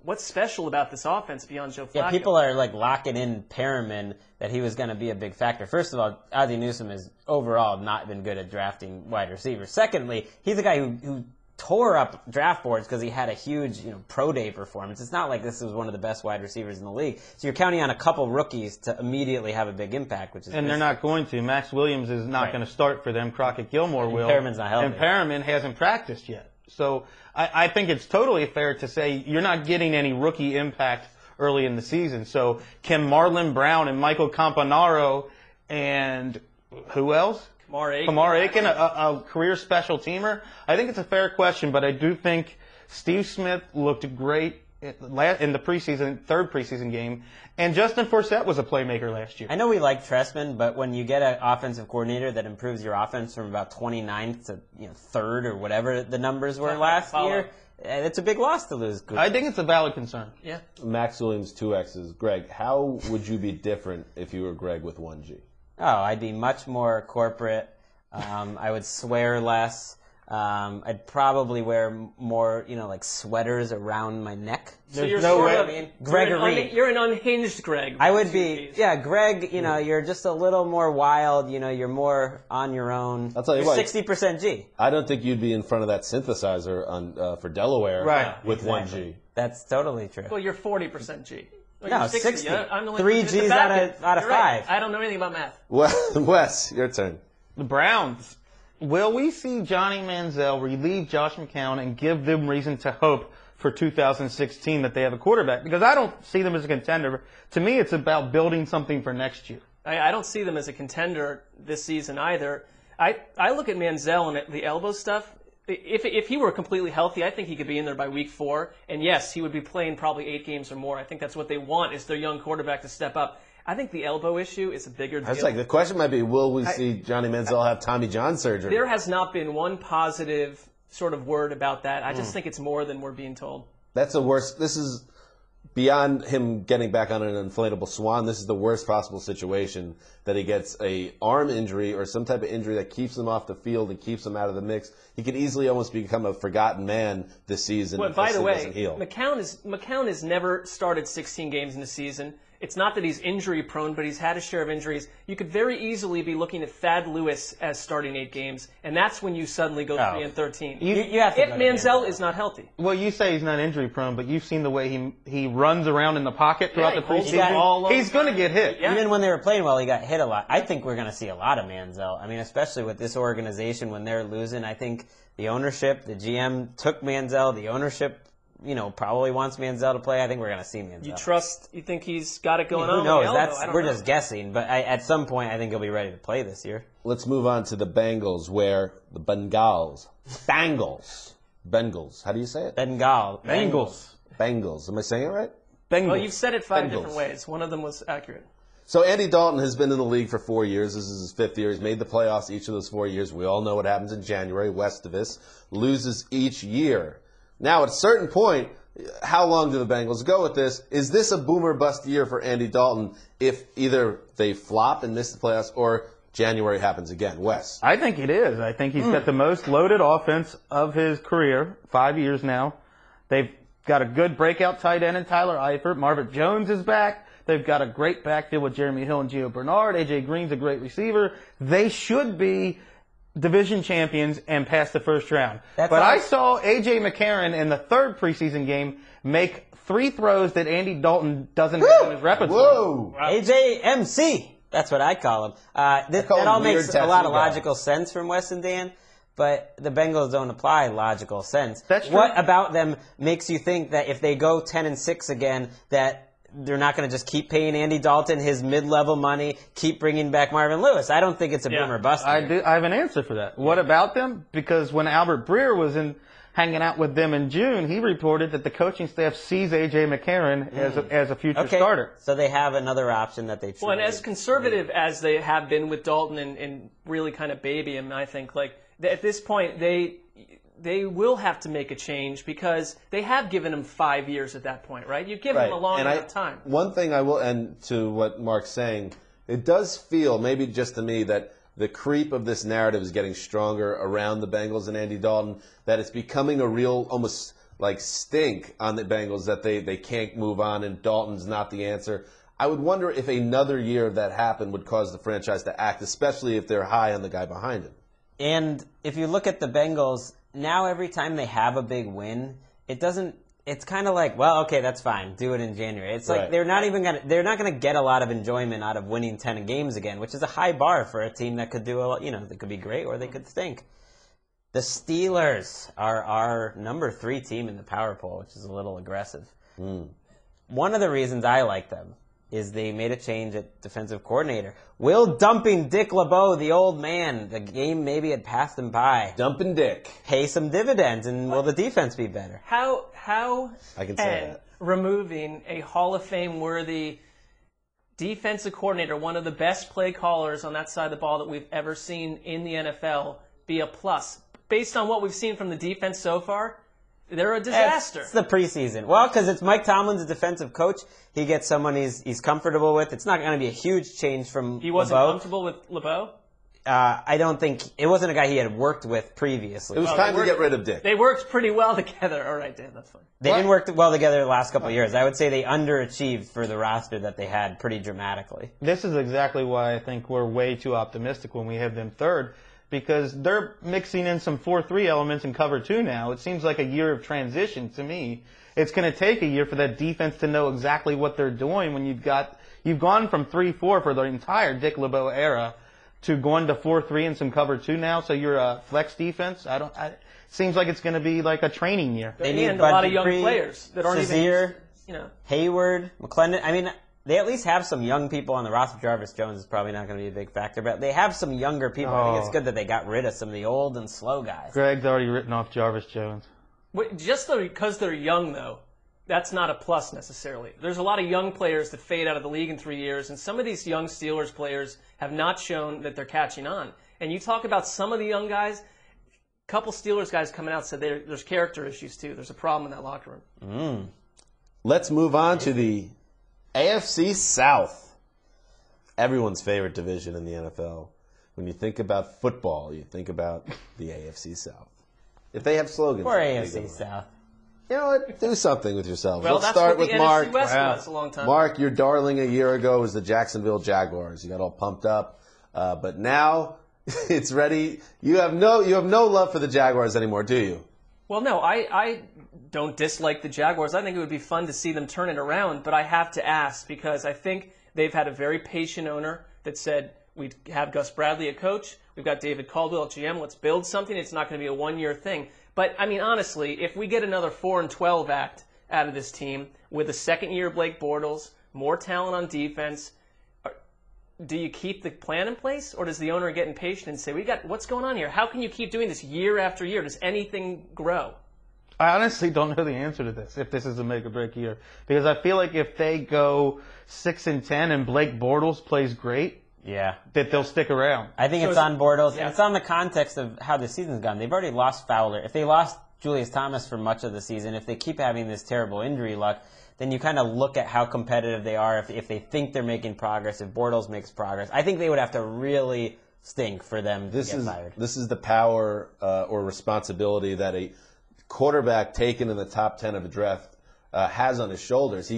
[SPEAKER 4] what's special about this offense beyond Joe Flacco?
[SPEAKER 5] Yeah, people are locking in Perriman that he was going to be a big factor. First of all, Ozzie Newsome has overall not been good at drafting wide receivers. Secondly, he's a guy who tore up draft boards because he had a huge pro day performance. It's not like this was one of the best wide receivers in the league. So you're counting on a couple rookies to immediately have a big impact, which is
[SPEAKER 3] and they're not going to. Max Williams is not going to start for them. Crockett Gilmore will.
[SPEAKER 5] Perriman's not healthy.
[SPEAKER 3] And Perriman hasn't practiced yet. So I think it's totally fair to say you're not getting any rookie impact early in the season. So can Marlon Brown and Michael Campanaro and who else? Kamar Aiken, a career special teamer? I think it's a fair question, but I do think Steve Smith looked great in the third preseason game, and Justin Forsett was a playmaker last year.
[SPEAKER 5] I know we like Trestman, but when you get an offensive coordinator that improves your offense from about 29th to 3rd or whatever the numbers were last year, it's a big loss to lose.
[SPEAKER 3] I think it's a valid concern.
[SPEAKER 4] Yeah.
[SPEAKER 2] Max Williams, 2 X's. Greg, how would you be different if you were Greg with 1G?
[SPEAKER 5] Oh, I'd be much more corporate. I would swear less. I'd probably wear more, sweaters around my neck.
[SPEAKER 4] So you're
[SPEAKER 5] Gregory.
[SPEAKER 4] You're an unhinged Greg.
[SPEAKER 5] I would be, Greg, you're just a little more wild, you're more on your own.
[SPEAKER 2] I'll tell you
[SPEAKER 5] you're
[SPEAKER 2] what.
[SPEAKER 5] 60% G.
[SPEAKER 2] I don't think you'd be in front of that synthesizer for Delaware with 1G.
[SPEAKER 5] That's totally true.
[SPEAKER 4] Well, you're 40% G.
[SPEAKER 5] No, 60.
[SPEAKER 4] I'm the
[SPEAKER 5] 3 Gs out of 5.
[SPEAKER 4] Right. I don't know anything about math.
[SPEAKER 2] Wes, your turn.
[SPEAKER 3] The Browns. Will we see Johnny Manziel relieve Josh McCown and give them reason to hope for 2016 that they have a quarterback? Because I don't see them as a contender. To me, it's about building something for next year.
[SPEAKER 4] I don't see them as a contender this season either. I look at Manziel and the elbow stuff. If he were completely healthy, I think he could be in there by week 4. And yes, he would be playing probably 8 games or more. I think that's what they want, is their young quarterback to step up. I think the elbow issue is a bigger deal.
[SPEAKER 2] That's like the question might be, will we see Johnny Manziel have Tommy John surgery?
[SPEAKER 4] There has not been one positive sort of word about that. I just think it's more than we're being told.
[SPEAKER 2] That's the worst. This is beyond him getting back on an inflatable swan. This is the worst possible situation, that he gets a arm injury or some type of injury that keeps him off the field and keeps him out of the mix. He could easily almost become a forgotten man this season.
[SPEAKER 4] Well, by the way,
[SPEAKER 2] heal.
[SPEAKER 4] McCown has never started 16 games in the season. It's not that he's injury prone, but he's had a share of injuries. You could very easily be looking at Thad Lewis as starting 8 games, and that's when you suddenly go 3-13.
[SPEAKER 5] You have to
[SPEAKER 4] if Manziel is not healthy.
[SPEAKER 3] Well, you say he's not injury prone, but you've seen the way he runs around in the pocket throughout the preseason. He's going to get hit.
[SPEAKER 5] Yeah. Even when they were playing well, he got hit a lot. I think we're going to see a lot of Manziel. I mean, especially with this organization when they're losing. I think the ownership, the GM took Manziel. The ownership, probably wants Manziel to play. I think we're going to see Manziel.
[SPEAKER 4] You think he's got it going on?
[SPEAKER 5] Who knows? We're just guessing. But at some point, I think he'll be ready to play this year.
[SPEAKER 2] Let's move on to the Bengals, where the Bengals. How do you say it? Bengals. Am I saying it right?
[SPEAKER 3] Bengals.
[SPEAKER 4] Well, you've said it 5 different ways. One of them was accurate.
[SPEAKER 2] So Andy Dalton has been in the league for 4 years. This is his 5th year. He's made the playoffs each of those 4 years. We all know what happens in January. Westivus loses each year. Now, at a certain point, how long do the Bengals go with this? Is this a boomer bust year for Andy Dalton if either they flop and miss the playoffs or January happens again? Wes?
[SPEAKER 3] I think it is. I think he's got the most loaded offense of his career, 5 years now. They've got a good breakout tight end in Tyler Eifert. Marvin Jones is back. They've got a great backfield with Jeremy Hill and Gio Bernard. A.J. Green's a great receiver. They should be division champions and pass the first round. I saw A.J. McCarron in the 3rd preseason game make 3 throws that Andy Dalton doesn't have in his repertoire.
[SPEAKER 2] Whoa!
[SPEAKER 5] A.J. MC. That's what I call him. That all makes a lot of logical sense from Wes and Dan, but the Bengals don't apply logical sense.
[SPEAKER 3] That's true.
[SPEAKER 5] What about them makes you think that if they go 10-6 again, that they're not going to just keep paying Andy Dalton his mid-level money, keep bringing back Marvin Lewis? I don't think it's a boomer bust.
[SPEAKER 3] I have an answer for that. What about them? Because when Albert Breer was hanging out with them in June, he reported that the coaching staff sees A.J. McCarron as a future starter.
[SPEAKER 5] So they have another option that they choose.
[SPEAKER 4] Well, and as conservative as they have been with Dalton and really kind of baby him, I think, at this point, they will have to make a change because they have given him 5 years at that point, right? You've given him a long enough time.
[SPEAKER 2] One thing I will, and to what Mark's saying, it does feel, maybe just to me, that the creep of this narrative is getting stronger around the Bengals and Andy Dalton, that it's becoming a real, almost like stink on the Bengals that they can't move on and Dalton's not the answer. I would wonder if another year of that happened would cause the franchise to act, especially if they're high on the guy behind him.
[SPEAKER 5] And if you look at the Bengals, now every time they have a big win, it's kind of like, well, okay, that's fine. Do it in January. It's like they're not going to get a lot of enjoyment out of winning 10 games again, which is a high bar for a team that could they could be great or they could stink. The Steelers are our number 3 team in the power poll, which is a little aggressive. One of the reasons I like them is they made a change at defensive coordinator. Will dumping Dick LeBeau, the old man, the game maybe had passed him by.
[SPEAKER 2] Dumping Dick.
[SPEAKER 5] Pay some dividends, and will the defense be better?
[SPEAKER 4] How
[SPEAKER 2] I can say that.
[SPEAKER 4] Removing a Hall of Fame worthy defensive coordinator, one of the best play callers on that side of the ball that we've ever seen in the NFL, be a plus? Based on what we've seen from the defense so far, they're a disaster.
[SPEAKER 5] It's the preseason. Well, because it's Mike Tomlin's a defensive coach. He gets someone he's comfortable with. It's not going to be a huge change from
[SPEAKER 4] He wasn't
[SPEAKER 5] LeBeau.
[SPEAKER 4] comfortable with LeBeau?
[SPEAKER 5] I don't think it wasn't a guy he had worked with previously.
[SPEAKER 2] It was time to get rid of Dick.
[SPEAKER 4] They worked pretty well together. All right, Dan, that's fine.
[SPEAKER 5] They didn't work well together the last couple of years. I would say they underachieved for the roster that they had pretty dramatically.
[SPEAKER 3] This is exactly why I think we're way too optimistic when we have them 3rd, because they're mixing in some 4-3 elements in cover 2 now. It seems like a year of transition to me. It's going to take a year for that defense to know exactly what they're doing when you've gone from 3-4 for the entire Dick LeBeau era to going to 4-3 and some cover 2 now. So you're a flex defense. It seems like it's going to be like a training year.
[SPEAKER 5] They need
[SPEAKER 4] a lot of young players that aren't
[SPEAKER 5] Shazier, Hayward, McClendon. I mean, they at least have some young people on the roster. Jarvis Jones is probably not going to be a big factor, but they have some younger people. I think it's good that they got rid of some of the old and slow guys.
[SPEAKER 3] Gregg's already written off Jarvis Jones.
[SPEAKER 4] Just because they're young, though, that's not a plus necessarily. There's a lot of young players that fade out of the league in 3 years, and some of these young Steelers players have not shown that they're catching on. And you talk about some of the young guys, a couple Steelers guys coming out said there's character issues, too. There's a problem in that locker room.
[SPEAKER 2] Let's move on to the AFC South. Everyone's favorite division in the NFL. When you think about football, you think about the AFC South. If they have slogans.
[SPEAKER 5] Or AFC South.
[SPEAKER 2] You know what? Do something with yourselves.
[SPEAKER 4] Well,
[SPEAKER 2] Let's
[SPEAKER 4] that's
[SPEAKER 2] start
[SPEAKER 4] what
[SPEAKER 2] with
[SPEAKER 4] the
[SPEAKER 2] Mark.
[SPEAKER 4] NFC West was a long time.
[SPEAKER 2] Mark, your darling a year ago was the Jacksonville Jaguars. You got all pumped up, but now it's ready. You have no love for the Jaguars anymore, do you?
[SPEAKER 4] Well, no, I don't dislike the Jaguars. I think it would be fun to see them turn it around, but I have to ask because I think they've had a very patient owner that said, we have Gus Bradley a coach, we've got David Caldwell at GM, let's build something. It's not going to be a one-year thing. But, I mean, honestly, if we get another 4-12 act out of this team with a second year of Blake Bortles, more talent on defense, do you keep the plan in place, or does the owner get impatient and say, what's going on here? How can you keep doing this year after year? Does anything grow?
[SPEAKER 3] I honestly don't know the answer to this, if this is a make or break year. Because I feel like if they go 6-10 and Blake Bortles plays great, that they'll stick around.
[SPEAKER 5] I think it's on Bortles. Yeah. It's on the context of how the season's gone. They've already lost Fowler. If they lost Julius Thomas for much of the season, if they keep having this terrible injury luck, then you kind of look at how competitive they are. If they think they're making progress, if Bortles makes progress, I think they would have to really stink for them to get fired. This
[SPEAKER 2] is the power or responsibility that a quarterback taken in the top 10 of a draft has on his shoulders.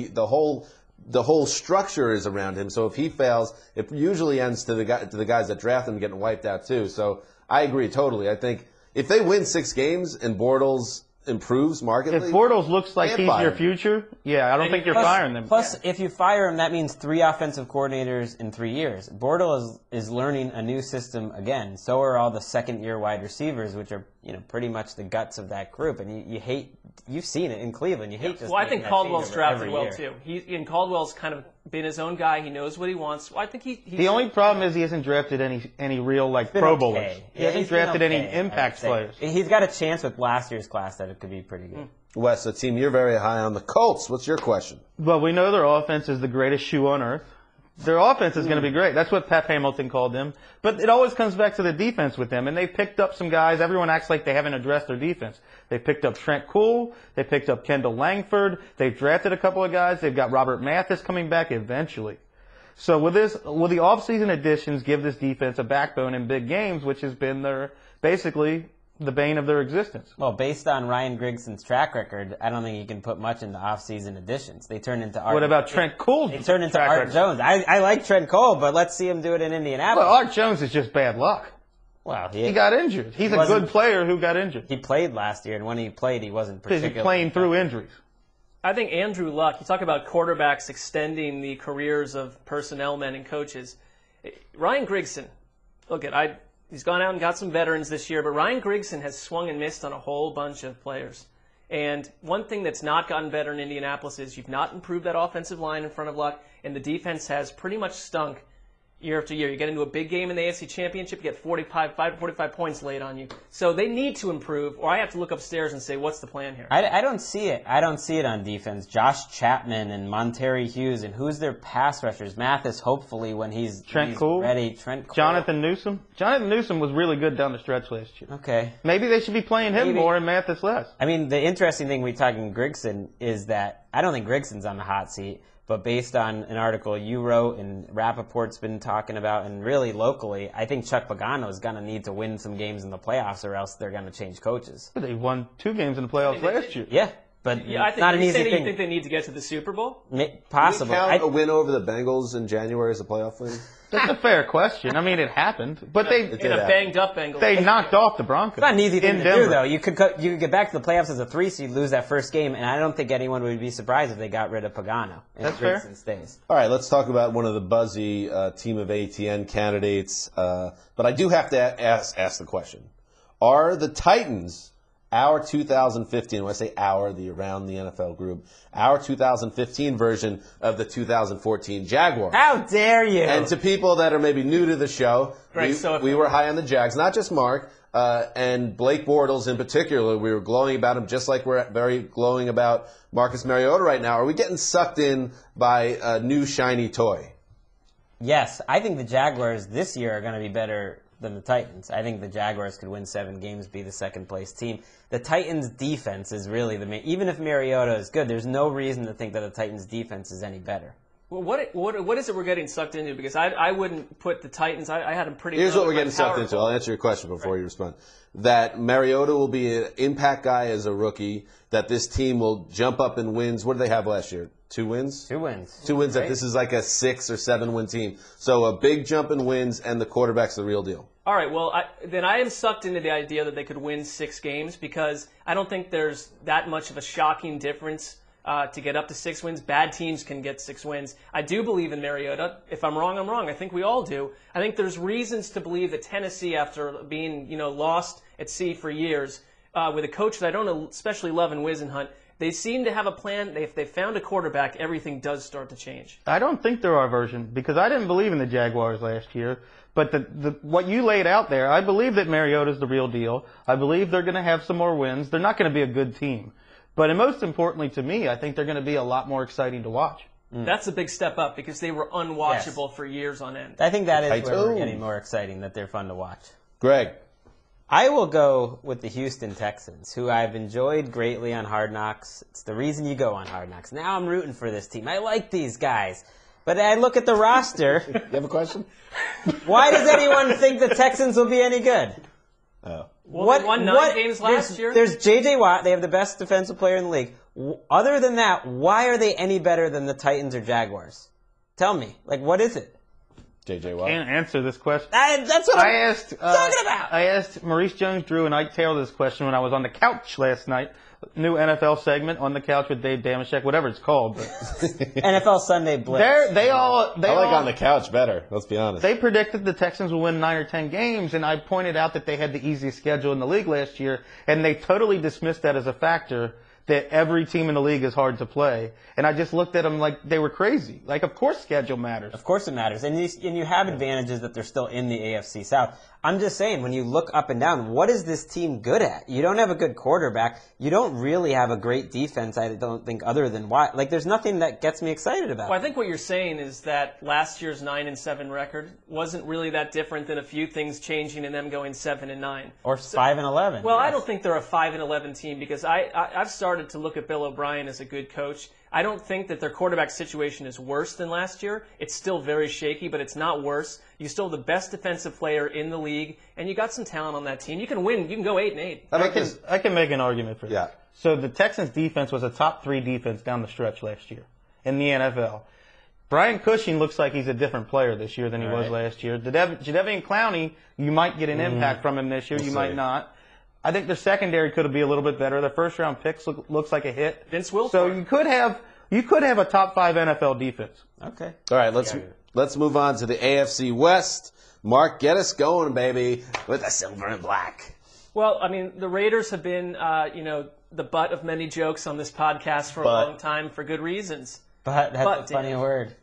[SPEAKER 2] The whole structure is around him. So if he fails, it usually ends to the guys that draft him getting wiped out too. So I agree totally. I think if they win 6 games and Bortles improves markedly,
[SPEAKER 3] if Bortles looks like he's your future, I don't think you're firing them.
[SPEAKER 5] Plus, if you fire him, that means 3 offensive coordinators in 3 years. Bortles is learning a new system again. So are all the second-year wide receivers, which are pretty much the guts of that group. And you hate. You've seen it in Cleveland. You hate just.
[SPEAKER 4] Well, I think Caldwell's drafted well too. Caldwell's kind of been his own guy. He knows what he wants. Well, I think he.
[SPEAKER 3] The only problem is he hasn't drafted any real Pro Bowlers. He hasn't drafted any impact players.
[SPEAKER 5] He's got a chance with last year's class that it could be pretty good.
[SPEAKER 2] Wes, a team you're very high on, the Colts. What's your question?
[SPEAKER 3] Well, we know their offense is the greatest shoe on earth. Their offense is going to be great. That's what Pep Hamilton called them. But it always comes back to the defense with them. And they picked up some guys. Everyone acts like they haven't addressed their defense. They picked up Trent Cool. They picked up Kendall Langford. They've drafted a couple of guys. They've got Robert Mathis coming back eventually. So will the offseason additions give this defense a backbone in big games, which has been basically the bane of their existence?
[SPEAKER 5] Well, based on Ryan Griggson's track record, I don't think you can put much into off-season additions. They turned into Art.
[SPEAKER 3] What about Trent Cole?
[SPEAKER 5] They turned into Art Jones. I like Trent Cole, but let's see him do it in Indianapolis.
[SPEAKER 3] Well, Art Jones is just bad luck.
[SPEAKER 5] Well,
[SPEAKER 3] he got injured. He's a good player who got injured.
[SPEAKER 5] He played last year, and when he played, he wasn't particularly.
[SPEAKER 3] Because he's playing through injuries.
[SPEAKER 4] I think Andrew Luck, you talk about quarterbacks extending the careers of personnel men and coaches. Ryan Grigson, he's gone out and got some veterans this year, but Ryan Grigson has swung and missed on a whole bunch of players. And one thing that's not gotten better in Indianapolis is you've not improved that offensive line in front of Luck, and the defense has pretty much stunk year after year. You get into a big game in the AFC Championship, you get 45 points laid on you. So they need to improve, or I have to look upstairs and say, what's the plan here?
[SPEAKER 5] I don't see it. I don't see it on defense. Josh Chapman and Monterey Hughes, and who's their pass rushers? Mathis, hopefully, when he's ready. Trent Cole.
[SPEAKER 3] Jonathan Newsom. Jonathan Newsom was really good down the stretch last year.
[SPEAKER 5] Okay.
[SPEAKER 3] Maybe they should be playing him more and Mathis less.
[SPEAKER 5] I mean, the interesting thing we talking Grigson is that I don't think Grigson's on the hot seat. But based on an article you wrote and Rappaport's been talking about, and really locally, I think Chuck Pagano is going to need to win some games in the playoffs, or else they're going to change coaches.
[SPEAKER 3] But they won 2 games in the playoffs last year.
[SPEAKER 5] Yeah, but it's not an easy thing.
[SPEAKER 4] You think they need to get to the Super Bowl?
[SPEAKER 5] Possibly.
[SPEAKER 2] Can we count a win over the Bengals in January as a playoff win?
[SPEAKER 3] That's a fair question. I mean, it happened, but
[SPEAKER 4] banged up Bengals.
[SPEAKER 3] They knocked off the Broncos.
[SPEAKER 5] It's not an easy thing to do, though. You could get back to the playoffs as a 3 seed, lose that first game, and I don't think anyone would be surprised if they got rid of Pagano.
[SPEAKER 3] That's fair.
[SPEAKER 5] Stays.
[SPEAKER 2] All right, let's talk about one of the buzzy team of ATN candidates. But I do have to ask the question: are the Titans our 2015, when I say our, the Around the NFL group, our 2015 version of the 2014 Jaguars.
[SPEAKER 5] How dare you?
[SPEAKER 2] And to people that are maybe new to the show, we were high on the Jags, not just Mark, and Blake Bortles in particular. We were glowing about him just like we're very glowing about Marcus Mariota right now. Are we getting sucked in by a new shiny toy?
[SPEAKER 5] Yes, I think the Jaguars this year are going to be better than the Titans. I think the Jaguars could win 7 games, be the second-place team. The Titans' defense is really the main. Even if Mariota is good, there's no reason to think that the Titans' defense is any better.
[SPEAKER 4] Well, what is it we're getting sucked into? Because I wouldn't put the Titans. I had them pretty.
[SPEAKER 2] Here's what we're getting sucked into. I'll answer your question before you respond. That Mariota will be an impact guy as a rookie. That this team will jump up in wins. What did they have last year? 2 wins?
[SPEAKER 5] 2 wins.
[SPEAKER 2] 2 wins. Right. That this is like a 6 or 7 win team. So a big jump in wins, and the quarterback's the real deal.
[SPEAKER 4] All right, well, then I am sucked into the idea that they could win 6 games because I don't think there's that much of a shocking difference to get up to 6 wins. Bad teams can get 6 wins. I do believe in Mariota. If I'm wrong, I'm wrong. I think we all do. I think there's reasons to believe that Tennessee, after being lost at sea for years, with a coach that I don't especially love in Whisenhunt, they seem to have a plan. If they found a quarterback, everything does start to change.
[SPEAKER 3] I don't think they're our version because I didn't believe in the Jaguars last year. But what you laid out there, I believe that Mariota's the real deal. I believe they're going to have some more wins. They're not going to be a good team. But most importantly to me, I think they're going to be a lot more exciting to watch.
[SPEAKER 4] That's a big step up because they were unwatchable for years on end.
[SPEAKER 5] I think that is where we're getting more exciting, that they're fun to watch.
[SPEAKER 2] Greg.
[SPEAKER 5] I will go with the Houston Texans, who I've enjoyed greatly on Hard Knocks. It's the reason you go on Hard Knocks. Now I'm rooting for this team. I like these guys. But I look at the roster.
[SPEAKER 2] You have a question?
[SPEAKER 5] Why does anyone think the Texans will be any good?
[SPEAKER 2] Oh.
[SPEAKER 4] Well, they won 9 games last year.
[SPEAKER 5] There's J.J. Watt. They have the best defensive player in the league. Other than that, why are they any better than the Titans or Jaguars? Tell me. What is it?
[SPEAKER 2] J.J. Watt.
[SPEAKER 3] Can't answer this question.
[SPEAKER 5] That's what I'm talking about.
[SPEAKER 3] I asked Maurice Jones-Drew and Ike Taylor this question when I was on the couch last night. New NFL segment, On the Couch with Dave Damashek, whatever it's called. But
[SPEAKER 5] NFL Sunday Blitz.
[SPEAKER 2] I like On the Couch better, let's be honest.
[SPEAKER 3] They predicted the Texans would win 9 or 10 games, and I pointed out that they had the easiest schedule in the league last year, and they totally dismissed that as a factor, that every team in the league is hard to play. And I just looked at them like they were crazy. Of course schedule matters.
[SPEAKER 5] Of course it matters. And you have advantages that they're still in the AFC South. I'm just saying, when you look up and down, what is this team good at? You don't have a good quarterback. You don't really have a great defense, I don't think, other than Watt. There's nothing that gets me excited about it.
[SPEAKER 4] Well, I think what you're saying is that last year's 9-7 record wasn't really that different than a few things changing and them going 7-9.
[SPEAKER 5] Or 5-11.
[SPEAKER 4] Well, yes. I don't think they're a 5-11 team because I've started to look at Bill O'Brien as a good coach. I don't think that their quarterback situation is worse than last year. It's still very shaky, but it's not worse. You still have the best defensive player in the league, and you got some talent on that team. You can win. You can go 8-8.
[SPEAKER 3] I can make an argument for that.
[SPEAKER 2] Yeah.
[SPEAKER 3] So the Texans' defense was a top 3 defense down the stretch last year in the NFL. Brian Cushing looks like he's a different player this year than he was last year. Jadeveon Clowney, you might get an impact from him this year. You might not. I think their secondary could be a little bit better. Their first-round picks looks like a hit.
[SPEAKER 4] Vince Wilfork.
[SPEAKER 3] So you could have a top 5 NFL defense.
[SPEAKER 5] Okay.
[SPEAKER 2] All right, let's move on to the AFC West. Mark, get us going, baby, with the silver and black.
[SPEAKER 4] Well, I mean, the Raiders have been, the butt of many jokes on this podcast for a long time for good reasons.
[SPEAKER 5] That's a funny word.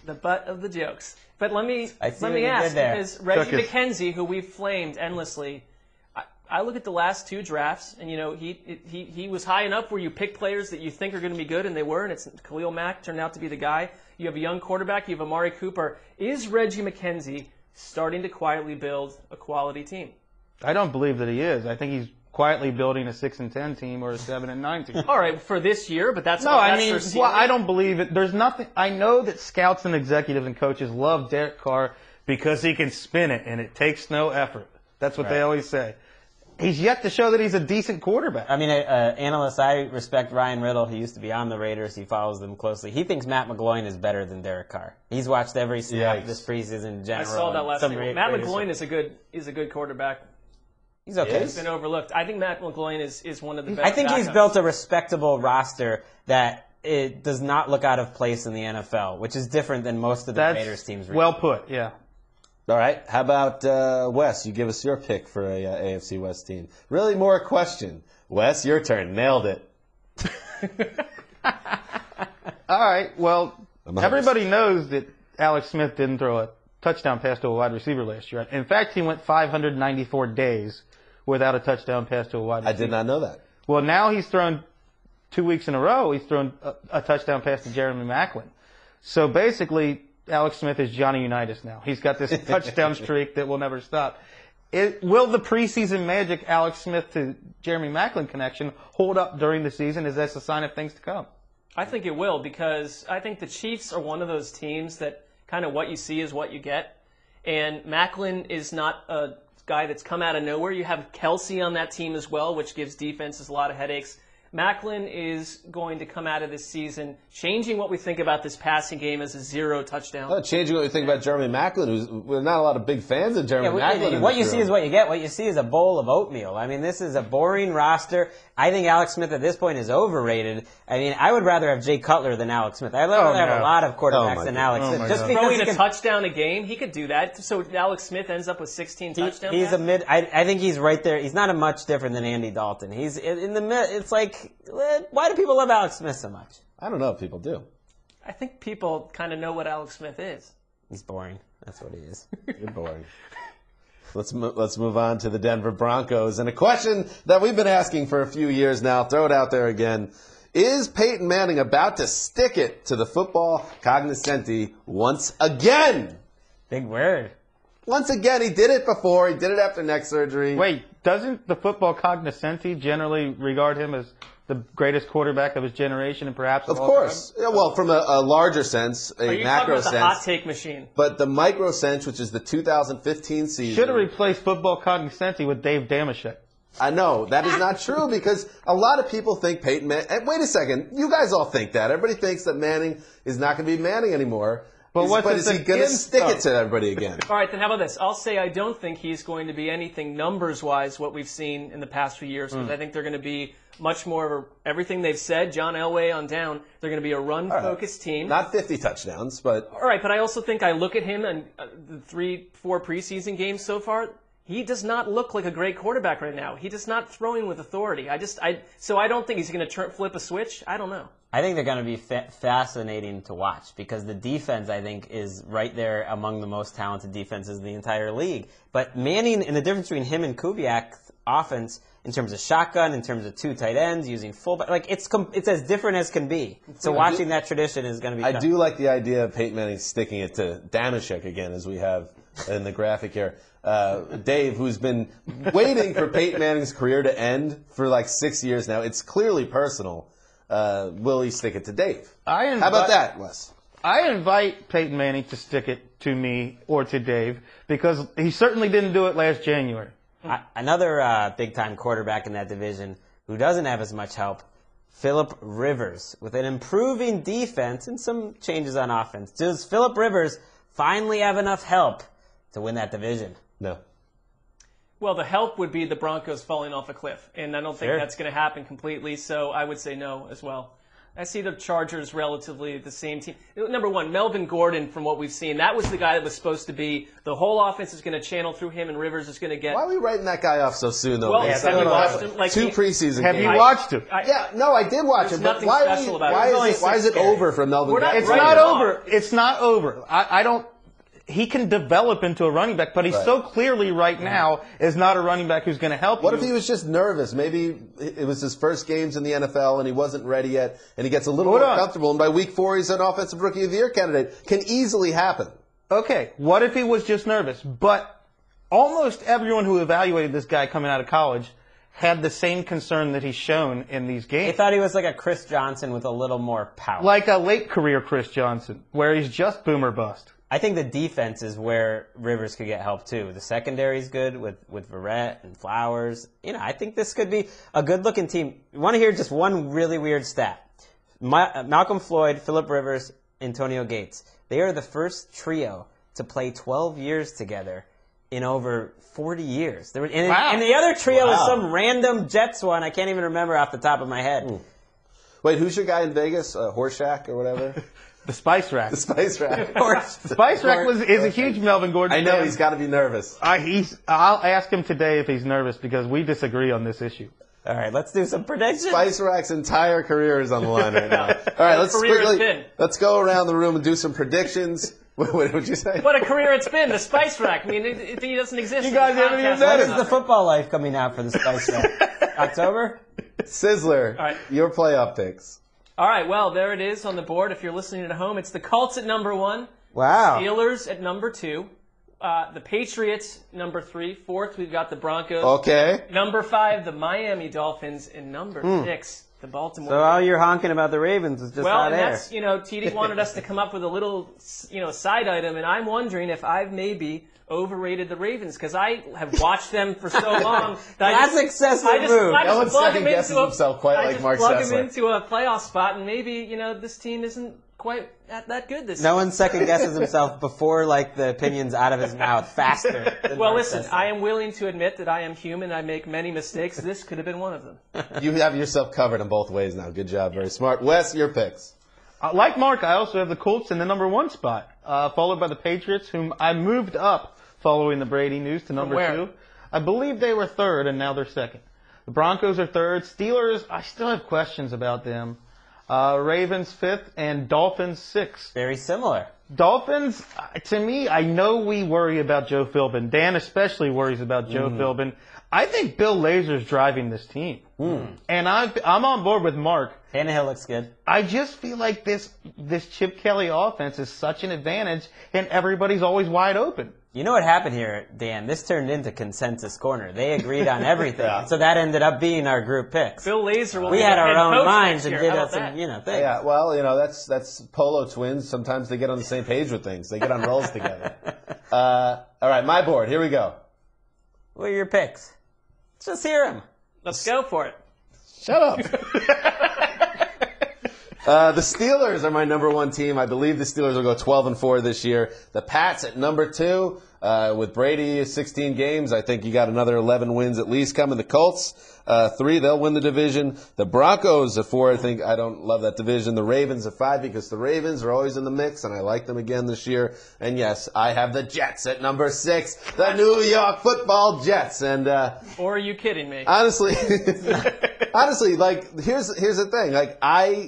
[SPEAKER 4] The butt of the jokes. But let me ask, because Reggie McKenzie, who we've flamed endlessly, I look at the last 2 drafts, and he was high enough where you pick players that you think are going to be good, and they were, and it's Khalil Mack turned out to be the guy. You have a young quarterback, you have Amari Cooper. Is Reggie McKenzie starting to quietly build a quality team?
[SPEAKER 3] I don't believe that he is. I think he's quietly building a 6-10 team or a 7-9 team.
[SPEAKER 4] All right, for this year, but that's
[SPEAKER 3] I don't believe it. There's nothing. I know that scouts and executives and coaches love Derek Carr because he can spin it, and it takes no effort. That's what they always say. He's yet to show that he's a decent quarterback.
[SPEAKER 5] I mean, analysts, I respect Ryan Riddle. He used to be on the Raiders. He follows them closely. He thinks Matt McGloin is better than Derek Carr. He's watched every snap this preseason in general.
[SPEAKER 4] I saw that last night. Matt McGloin is a good quarterback.
[SPEAKER 5] He's okay.
[SPEAKER 4] He's been overlooked. I think Matt McGloin is one of the best.
[SPEAKER 5] I think he's built a respectable roster that it does not look out of place in the NFL, which is different than most of the Raiders teams.
[SPEAKER 3] Well put, yeah.
[SPEAKER 2] All right. How about Wes? You give us your pick for a AFC West team. Really more a question. Wes, your turn. Nailed it.
[SPEAKER 3] All right. Well, everybody knows that Alex Smith didn't throw a touchdown pass to a wide receiver last year. In fact, he went 594 days without a touchdown pass to a wide receiver.
[SPEAKER 2] I did not know that.
[SPEAKER 3] Well, now he's thrown 2 weeks in a row. He's thrown a touchdown pass to Jeremy Maclin. So basically, Alex Smith is Johnny Unitas now. He's got this touchdown streak that will never stop. Will the preseason magic Alex Smith to Jeremy Maclin connection hold up during the season? Is that a sign of things to come?
[SPEAKER 4] I think it will, because I think the Chiefs are one of those teams that kind of what you see is what you get. And Maclin is not a guy that's come out of nowhere. You have Kelsey on that team as well, which gives defenses a lot of headaches. Maclin is going to come out of this season changing what we think about this passing game as a 0 touchdown.
[SPEAKER 2] Oh, changing what we think about Jeremy Maclin, we're not a lot of big fans of Jeremy Maclin.
[SPEAKER 5] What you see is what you get. What you see is a bowl of oatmeal. I mean, this is a boring roster. I think Alex Smith at this point is overrated. I mean, I would rather have Jay Cutler than Alex Smith. I'd rather have a lot of quarterbacks than Alex Smith. Just
[SPEAKER 4] throwing a touchdown a game, he could do that. So Alex Smith ends up with 16 touchdowns.
[SPEAKER 5] He's a mid. I think he's right there. He's not a much different than Andy Dalton. He's in the mid. It's like, why do people love Alex Smith so much?
[SPEAKER 2] I don't know if people do.
[SPEAKER 4] I think people kind of know what Alex Smith is.
[SPEAKER 5] He's boring. That's what he is.
[SPEAKER 2] You're boring. Let's move on to the Denver Broncos. And a question that we've been asking for a few years now, throw it out there again. Is Peyton Manning about to stick it to the football cognoscenti once again?
[SPEAKER 5] Big word.
[SPEAKER 2] Once again, he did it before. He did it after neck surgery.
[SPEAKER 3] Wait, doesn't the football cognoscenti generally regard him as the greatest quarterback of his generation and perhaps
[SPEAKER 2] of course. Yeah, well, from a larger sense, a macro sense.
[SPEAKER 4] The hot take machine.
[SPEAKER 2] But the micro sense, which is the 2015 season.
[SPEAKER 3] Should have replaced football cognoscenti with Dave Damashek.
[SPEAKER 2] I know. That is not true because a lot of people think Peyton Manning. Wait a second. You guys all think that. Everybody thinks that Manning is not going to be Manning anymore. But is he going to stick it to everybody again?
[SPEAKER 4] All right, then how about this? I'll say I don't think he's going to be anything numbers-wise what we've seen in the past few years, because I think they're going to be much more of everything they've said, John Elway on down, they're going to be a run-focused team.
[SPEAKER 2] Not 50 touchdowns, but...
[SPEAKER 4] All right, but I also think I look at him and the 3-4 preseason games so far, he does not look like a great quarterback right now. He does not throwing with authority. So I don't think he's going to flip a switch. I don't know.
[SPEAKER 5] I think they're going to be fascinating to watch because the defense, I think, is right there among the most talented defenses in the entire league. But Manning, and the difference between him and Kubiak's offense in terms of shotgun, in terms of 2 tight ends, using fullback, like it's as different as can be. So watching that tradition is going to be tough.
[SPEAKER 2] I do like the idea of Peyton Manning sticking it to Damashek again, as we have in the graphic here. Dave, who's been waiting for Peyton Manning's career to end for like 6 years now, it's clearly personal. Will he stick it to Dave? How about that, Wes?
[SPEAKER 3] I invite Peyton Manning to stick it to me or to Dave because he certainly didn't do it last January.
[SPEAKER 5] Another big-time quarterback in that division who doesn't have as much help, Phillip Rivers, with an improving defense and some changes on offense. Does Phillip Rivers finally have enough help to win that division?
[SPEAKER 2] No.
[SPEAKER 4] Well, the help would be the Broncos falling off a cliff, and I don't think that's going to happen completely, so I would say no as well. I see the Chargers relatively the same team. Number one, Melvin Gordon, from what we've seen, that was the guy that was supposed to be the whole offense is going to channel through him, and Rivers is going to get.
[SPEAKER 2] Why are we writing that guy off so soon, though?
[SPEAKER 4] Well, have you watched him? Like
[SPEAKER 2] 2 preseason games.
[SPEAKER 3] Have you watched him?
[SPEAKER 2] No, I did watch him. But why is it over for Melvin Gordon?
[SPEAKER 3] It's not over. It's not over. I don't. He can develop into a running back, but he's so clearly right now is not a running back who's going to help you.
[SPEAKER 2] What if he was just nervous? Maybe it was his first games in the NFL and he wasn't ready yet, and he gets a little more comfortable, and by week 4 he's an offensive rookie of the year candidate. Can easily happen.
[SPEAKER 3] Okay, what if he was just nervous? But almost everyone who evaluated this guy coming out of college had the same concern that he's shown in these games.
[SPEAKER 5] They thought he was like a Chris Johnson with a little more power.
[SPEAKER 3] Like a late career Chris Johnson, where he's just boomer bust.
[SPEAKER 5] I think the defense is where Rivers could get help too. The secondary's good with Verrett and Flowers. I think this could be a good-looking team. You want to hear just one really weird stat? Malcolm Floyd, Phillip Rivers, Antonio Gates. They are the first trio to play 12 years together in over 40 years. And the other trio is some random Jets one I can't even remember off the top of my head.
[SPEAKER 2] Wait, who's your guy in Vegas? Horshack or whatever?
[SPEAKER 3] The Spice Rack.
[SPEAKER 2] The Spice Rack.
[SPEAKER 5] Of course.
[SPEAKER 3] The Spice Rack is a huge Melvin Gordon
[SPEAKER 2] I know
[SPEAKER 3] fan.
[SPEAKER 2] he's got to be nervous.
[SPEAKER 3] I'll ask him today if he's nervous because we disagree on this issue.
[SPEAKER 5] All right, let's do some predictions.
[SPEAKER 2] Spice Rack's entire career is on the line right now. All right, let's go around the room and do some predictions. What would you say?
[SPEAKER 4] What a career it's been, the Spice Rack. I mean, he doesn't exist.
[SPEAKER 3] You guys haven't even
[SPEAKER 5] When
[SPEAKER 3] said
[SPEAKER 5] is the football life coming out for the Spice Rack? October?
[SPEAKER 2] Sizzler,
[SPEAKER 4] All right.
[SPEAKER 2] your playoff picks.
[SPEAKER 4] All right, well, there it is on the board. If you're listening at home, it's the Colts at number 1.
[SPEAKER 5] Wow.
[SPEAKER 4] Steelers at number 2. The Patriots, number 3. 4th, we've got the Broncos.
[SPEAKER 2] Okay.
[SPEAKER 4] Number 5, the Miami Dolphins. And number 6, the Baltimore.
[SPEAKER 5] So all you're honking about the Ravens is just
[SPEAKER 4] well,
[SPEAKER 5] not
[SPEAKER 4] and
[SPEAKER 5] air.
[SPEAKER 4] that's, TD wanted us to come up with a little, side item, and I'm wondering if I've maybe overrated the Ravens, because I have watched them for so long.
[SPEAKER 5] That's excessive move.
[SPEAKER 2] No one second guesses himself quite like Marc
[SPEAKER 4] Sessler. I
[SPEAKER 2] Sessler.
[SPEAKER 4] just plug him into a playoff spot, and maybe, this team isn't quite that good this year.
[SPEAKER 5] No one second guesses himself before, the opinions out of his mouth faster. Than
[SPEAKER 4] Well,
[SPEAKER 5] Marc
[SPEAKER 4] listen,
[SPEAKER 5] Sessler.
[SPEAKER 4] I am willing to admit that I am human. I make many mistakes. This could have been one of them.
[SPEAKER 2] You have yourself covered in both ways now. Good job. Very smart. Wes, your picks.
[SPEAKER 3] Like Mark, I also have the Colts in the number 1 spot, followed by the Patriots, whom I moved up following the Brady news to number 2. I believe they were 3rd, and now they're 2nd. The Broncos are 3rd. Steelers, I still have questions about them. Ravens 5th, and Dolphins 6th.
[SPEAKER 5] Very similar.
[SPEAKER 3] Dolphins, to me, I know we worry about Joe Philbin. Dan especially worries about Joe Philbin. I think Bill Lazor's driving this team. And I'm on board with Mark.
[SPEAKER 5] Tannehill looks good.
[SPEAKER 3] I just feel like this Chip Kelly offense is such an advantage, and everybody's always wide open.
[SPEAKER 5] You know what happened here, Dan? This turned into consensus corner. They agreed on everything. So that ended up being our group picks.
[SPEAKER 4] Bill Lazor will
[SPEAKER 5] We
[SPEAKER 4] be
[SPEAKER 5] had
[SPEAKER 4] the
[SPEAKER 5] our
[SPEAKER 4] head
[SPEAKER 5] own
[SPEAKER 4] coach
[SPEAKER 5] minds
[SPEAKER 4] next
[SPEAKER 5] and
[SPEAKER 4] year.
[SPEAKER 5] did
[SPEAKER 4] How about
[SPEAKER 5] some,
[SPEAKER 4] that?
[SPEAKER 5] things.
[SPEAKER 2] Yeah, well, that's Polo twins. Sometimes they get on the same page with things. They get on rolls together. All right, my board. Here we go.
[SPEAKER 5] What are your picks? Let's just hear them.
[SPEAKER 4] Let's go for it.
[SPEAKER 2] Shut up. The Steelers are my number 1 team. I believe the Steelers will go 12-4 this year. The Pats at number 2. With Brady 16 games, I think you got another 11 wins at least coming. The Colts 3, they'll win the division. The Broncos at 4. I don't love that division. The Ravens at 5 because the Ravens are always in the mix, and I like them again this year. And yes, I have the Jets at number 6, the New York Football Jets. And
[SPEAKER 4] Or are you kidding me?
[SPEAKER 2] honestly, here's the thing.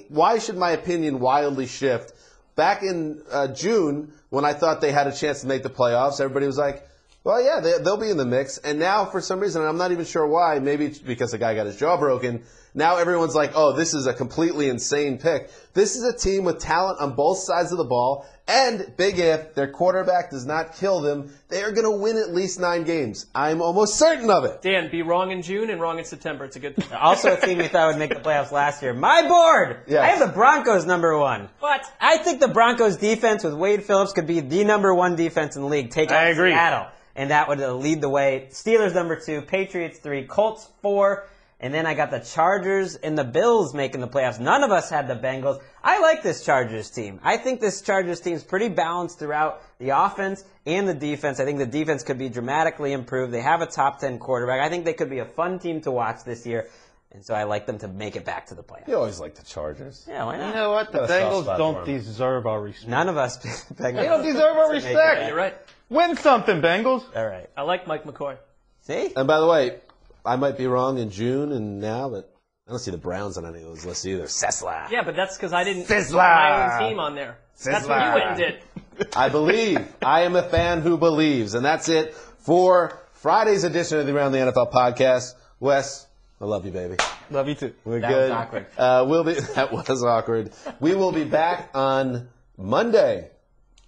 [SPEAKER 2] Why should my opinion wildly shift? Back in June, when I thought they had a chance to make the playoffs, everybody was like, well, yeah, they'll be in the mix. And now, for some reason, and I'm not even sure why, maybe it's because the guy got his jaw broken, now everyone's like, oh, this is a completely insane pick. This is a team with talent on both sides of the ball, and big if their quarterback does not kill them, they are going to win at least 9 games. I'm almost certain of it.
[SPEAKER 4] Dan, be wrong in June and wrong in September. It's a good thing.
[SPEAKER 5] Also a team we thought would make the playoffs last year. My board!
[SPEAKER 2] Yes.
[SPEAKER 5] I have the Broncos number 1.
[SPEAKER 4] What?
[SPEAKER 5] I think the Broncos defense with Wade Phillips could be the number 1 defense in the league. Take out
[SPEAKER 3] I agree.
[SPEAKER 5] Seattle. And that would lead the way. Steelers number 2, Patriots 3, Colts 4, and then I got the Chargers and the Bills making the playoffs. None of us had the Bengals. I like this Chargers team. I think this Chargers team is pretty balanced throughout the offense and the defense. I think the defense could be dramatically improved. They have a top 10 quarterback. I think they could be a fun team to watch this year. And so I like them to make it back to the playoffs.
[SPEAKER 2] You always like the Chargers.
[SPEAKER 5] Yeah, why not?
[SPEAKER 3] You know what? The
[SPEAKER 2] Got a soft
[SPEAKER 3] Bengals
[SPEAKER 2] spot
[SPEAKER 3] don't
[SPEAKER 2] for 'em.
[SPEAKER 3] deserve our respect.
[SPEAKER 5] None of us.
[SPEAKER 3] They don't deserve our respect.
[SPEAKER 4] You're right.
[SPEAKER 3] Win something, Bengals.
[SPEAKER 5] All right.
[SPEAKER 4] I like Mike McCoy.
[SPEAKER 5] See?
[SPEAKER 2] And by the way, I might be wrong in June and now, but I don't see the Browns on any of those lists either. Sessler.
[SPEAKER 4] Yeah, but that's because I didn't
[SPEAKER 2] Sizzler.
[SPEAKER 4] put my own team on there. That's what you went and did.
[SPEAKER 2] I believe. I am a fan who believes. And that's it for Friday's edition of the Around the NFL podcast. Wes, I love you, baby.
[SPEAKER 3] Love you too.
[SPEAKER 2] We're
[SPEAKER 5] That
[SPEAKER 2] good.
[SPEAKER 5] was awkward.
[SPEAKER 2] That was awkward. We will be back on Monday.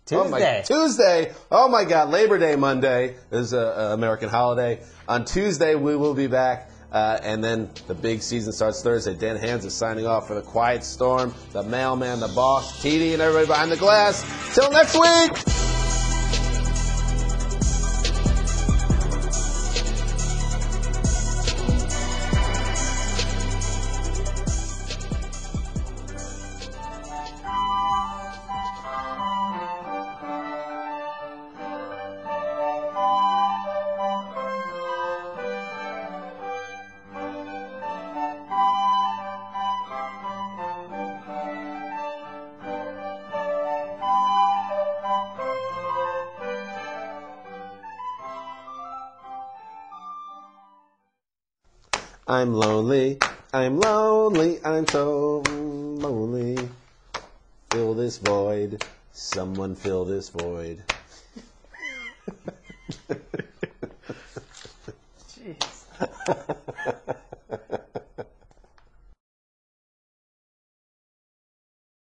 [SPEAKER 5] Tuesday.
[SPEAKER 2] Oh my God. Labor Day Monday is an American holiday. On Tuesday, we will be back. And then the big season starts Thursday. Dan Hanzus signing off for the Quiet Storm, the mailman, the boss, TD, and everybody behind the glass. Till next week. I'm lonely. I'm lonely. I'm so lonely. Fill this void. Someone fill this void.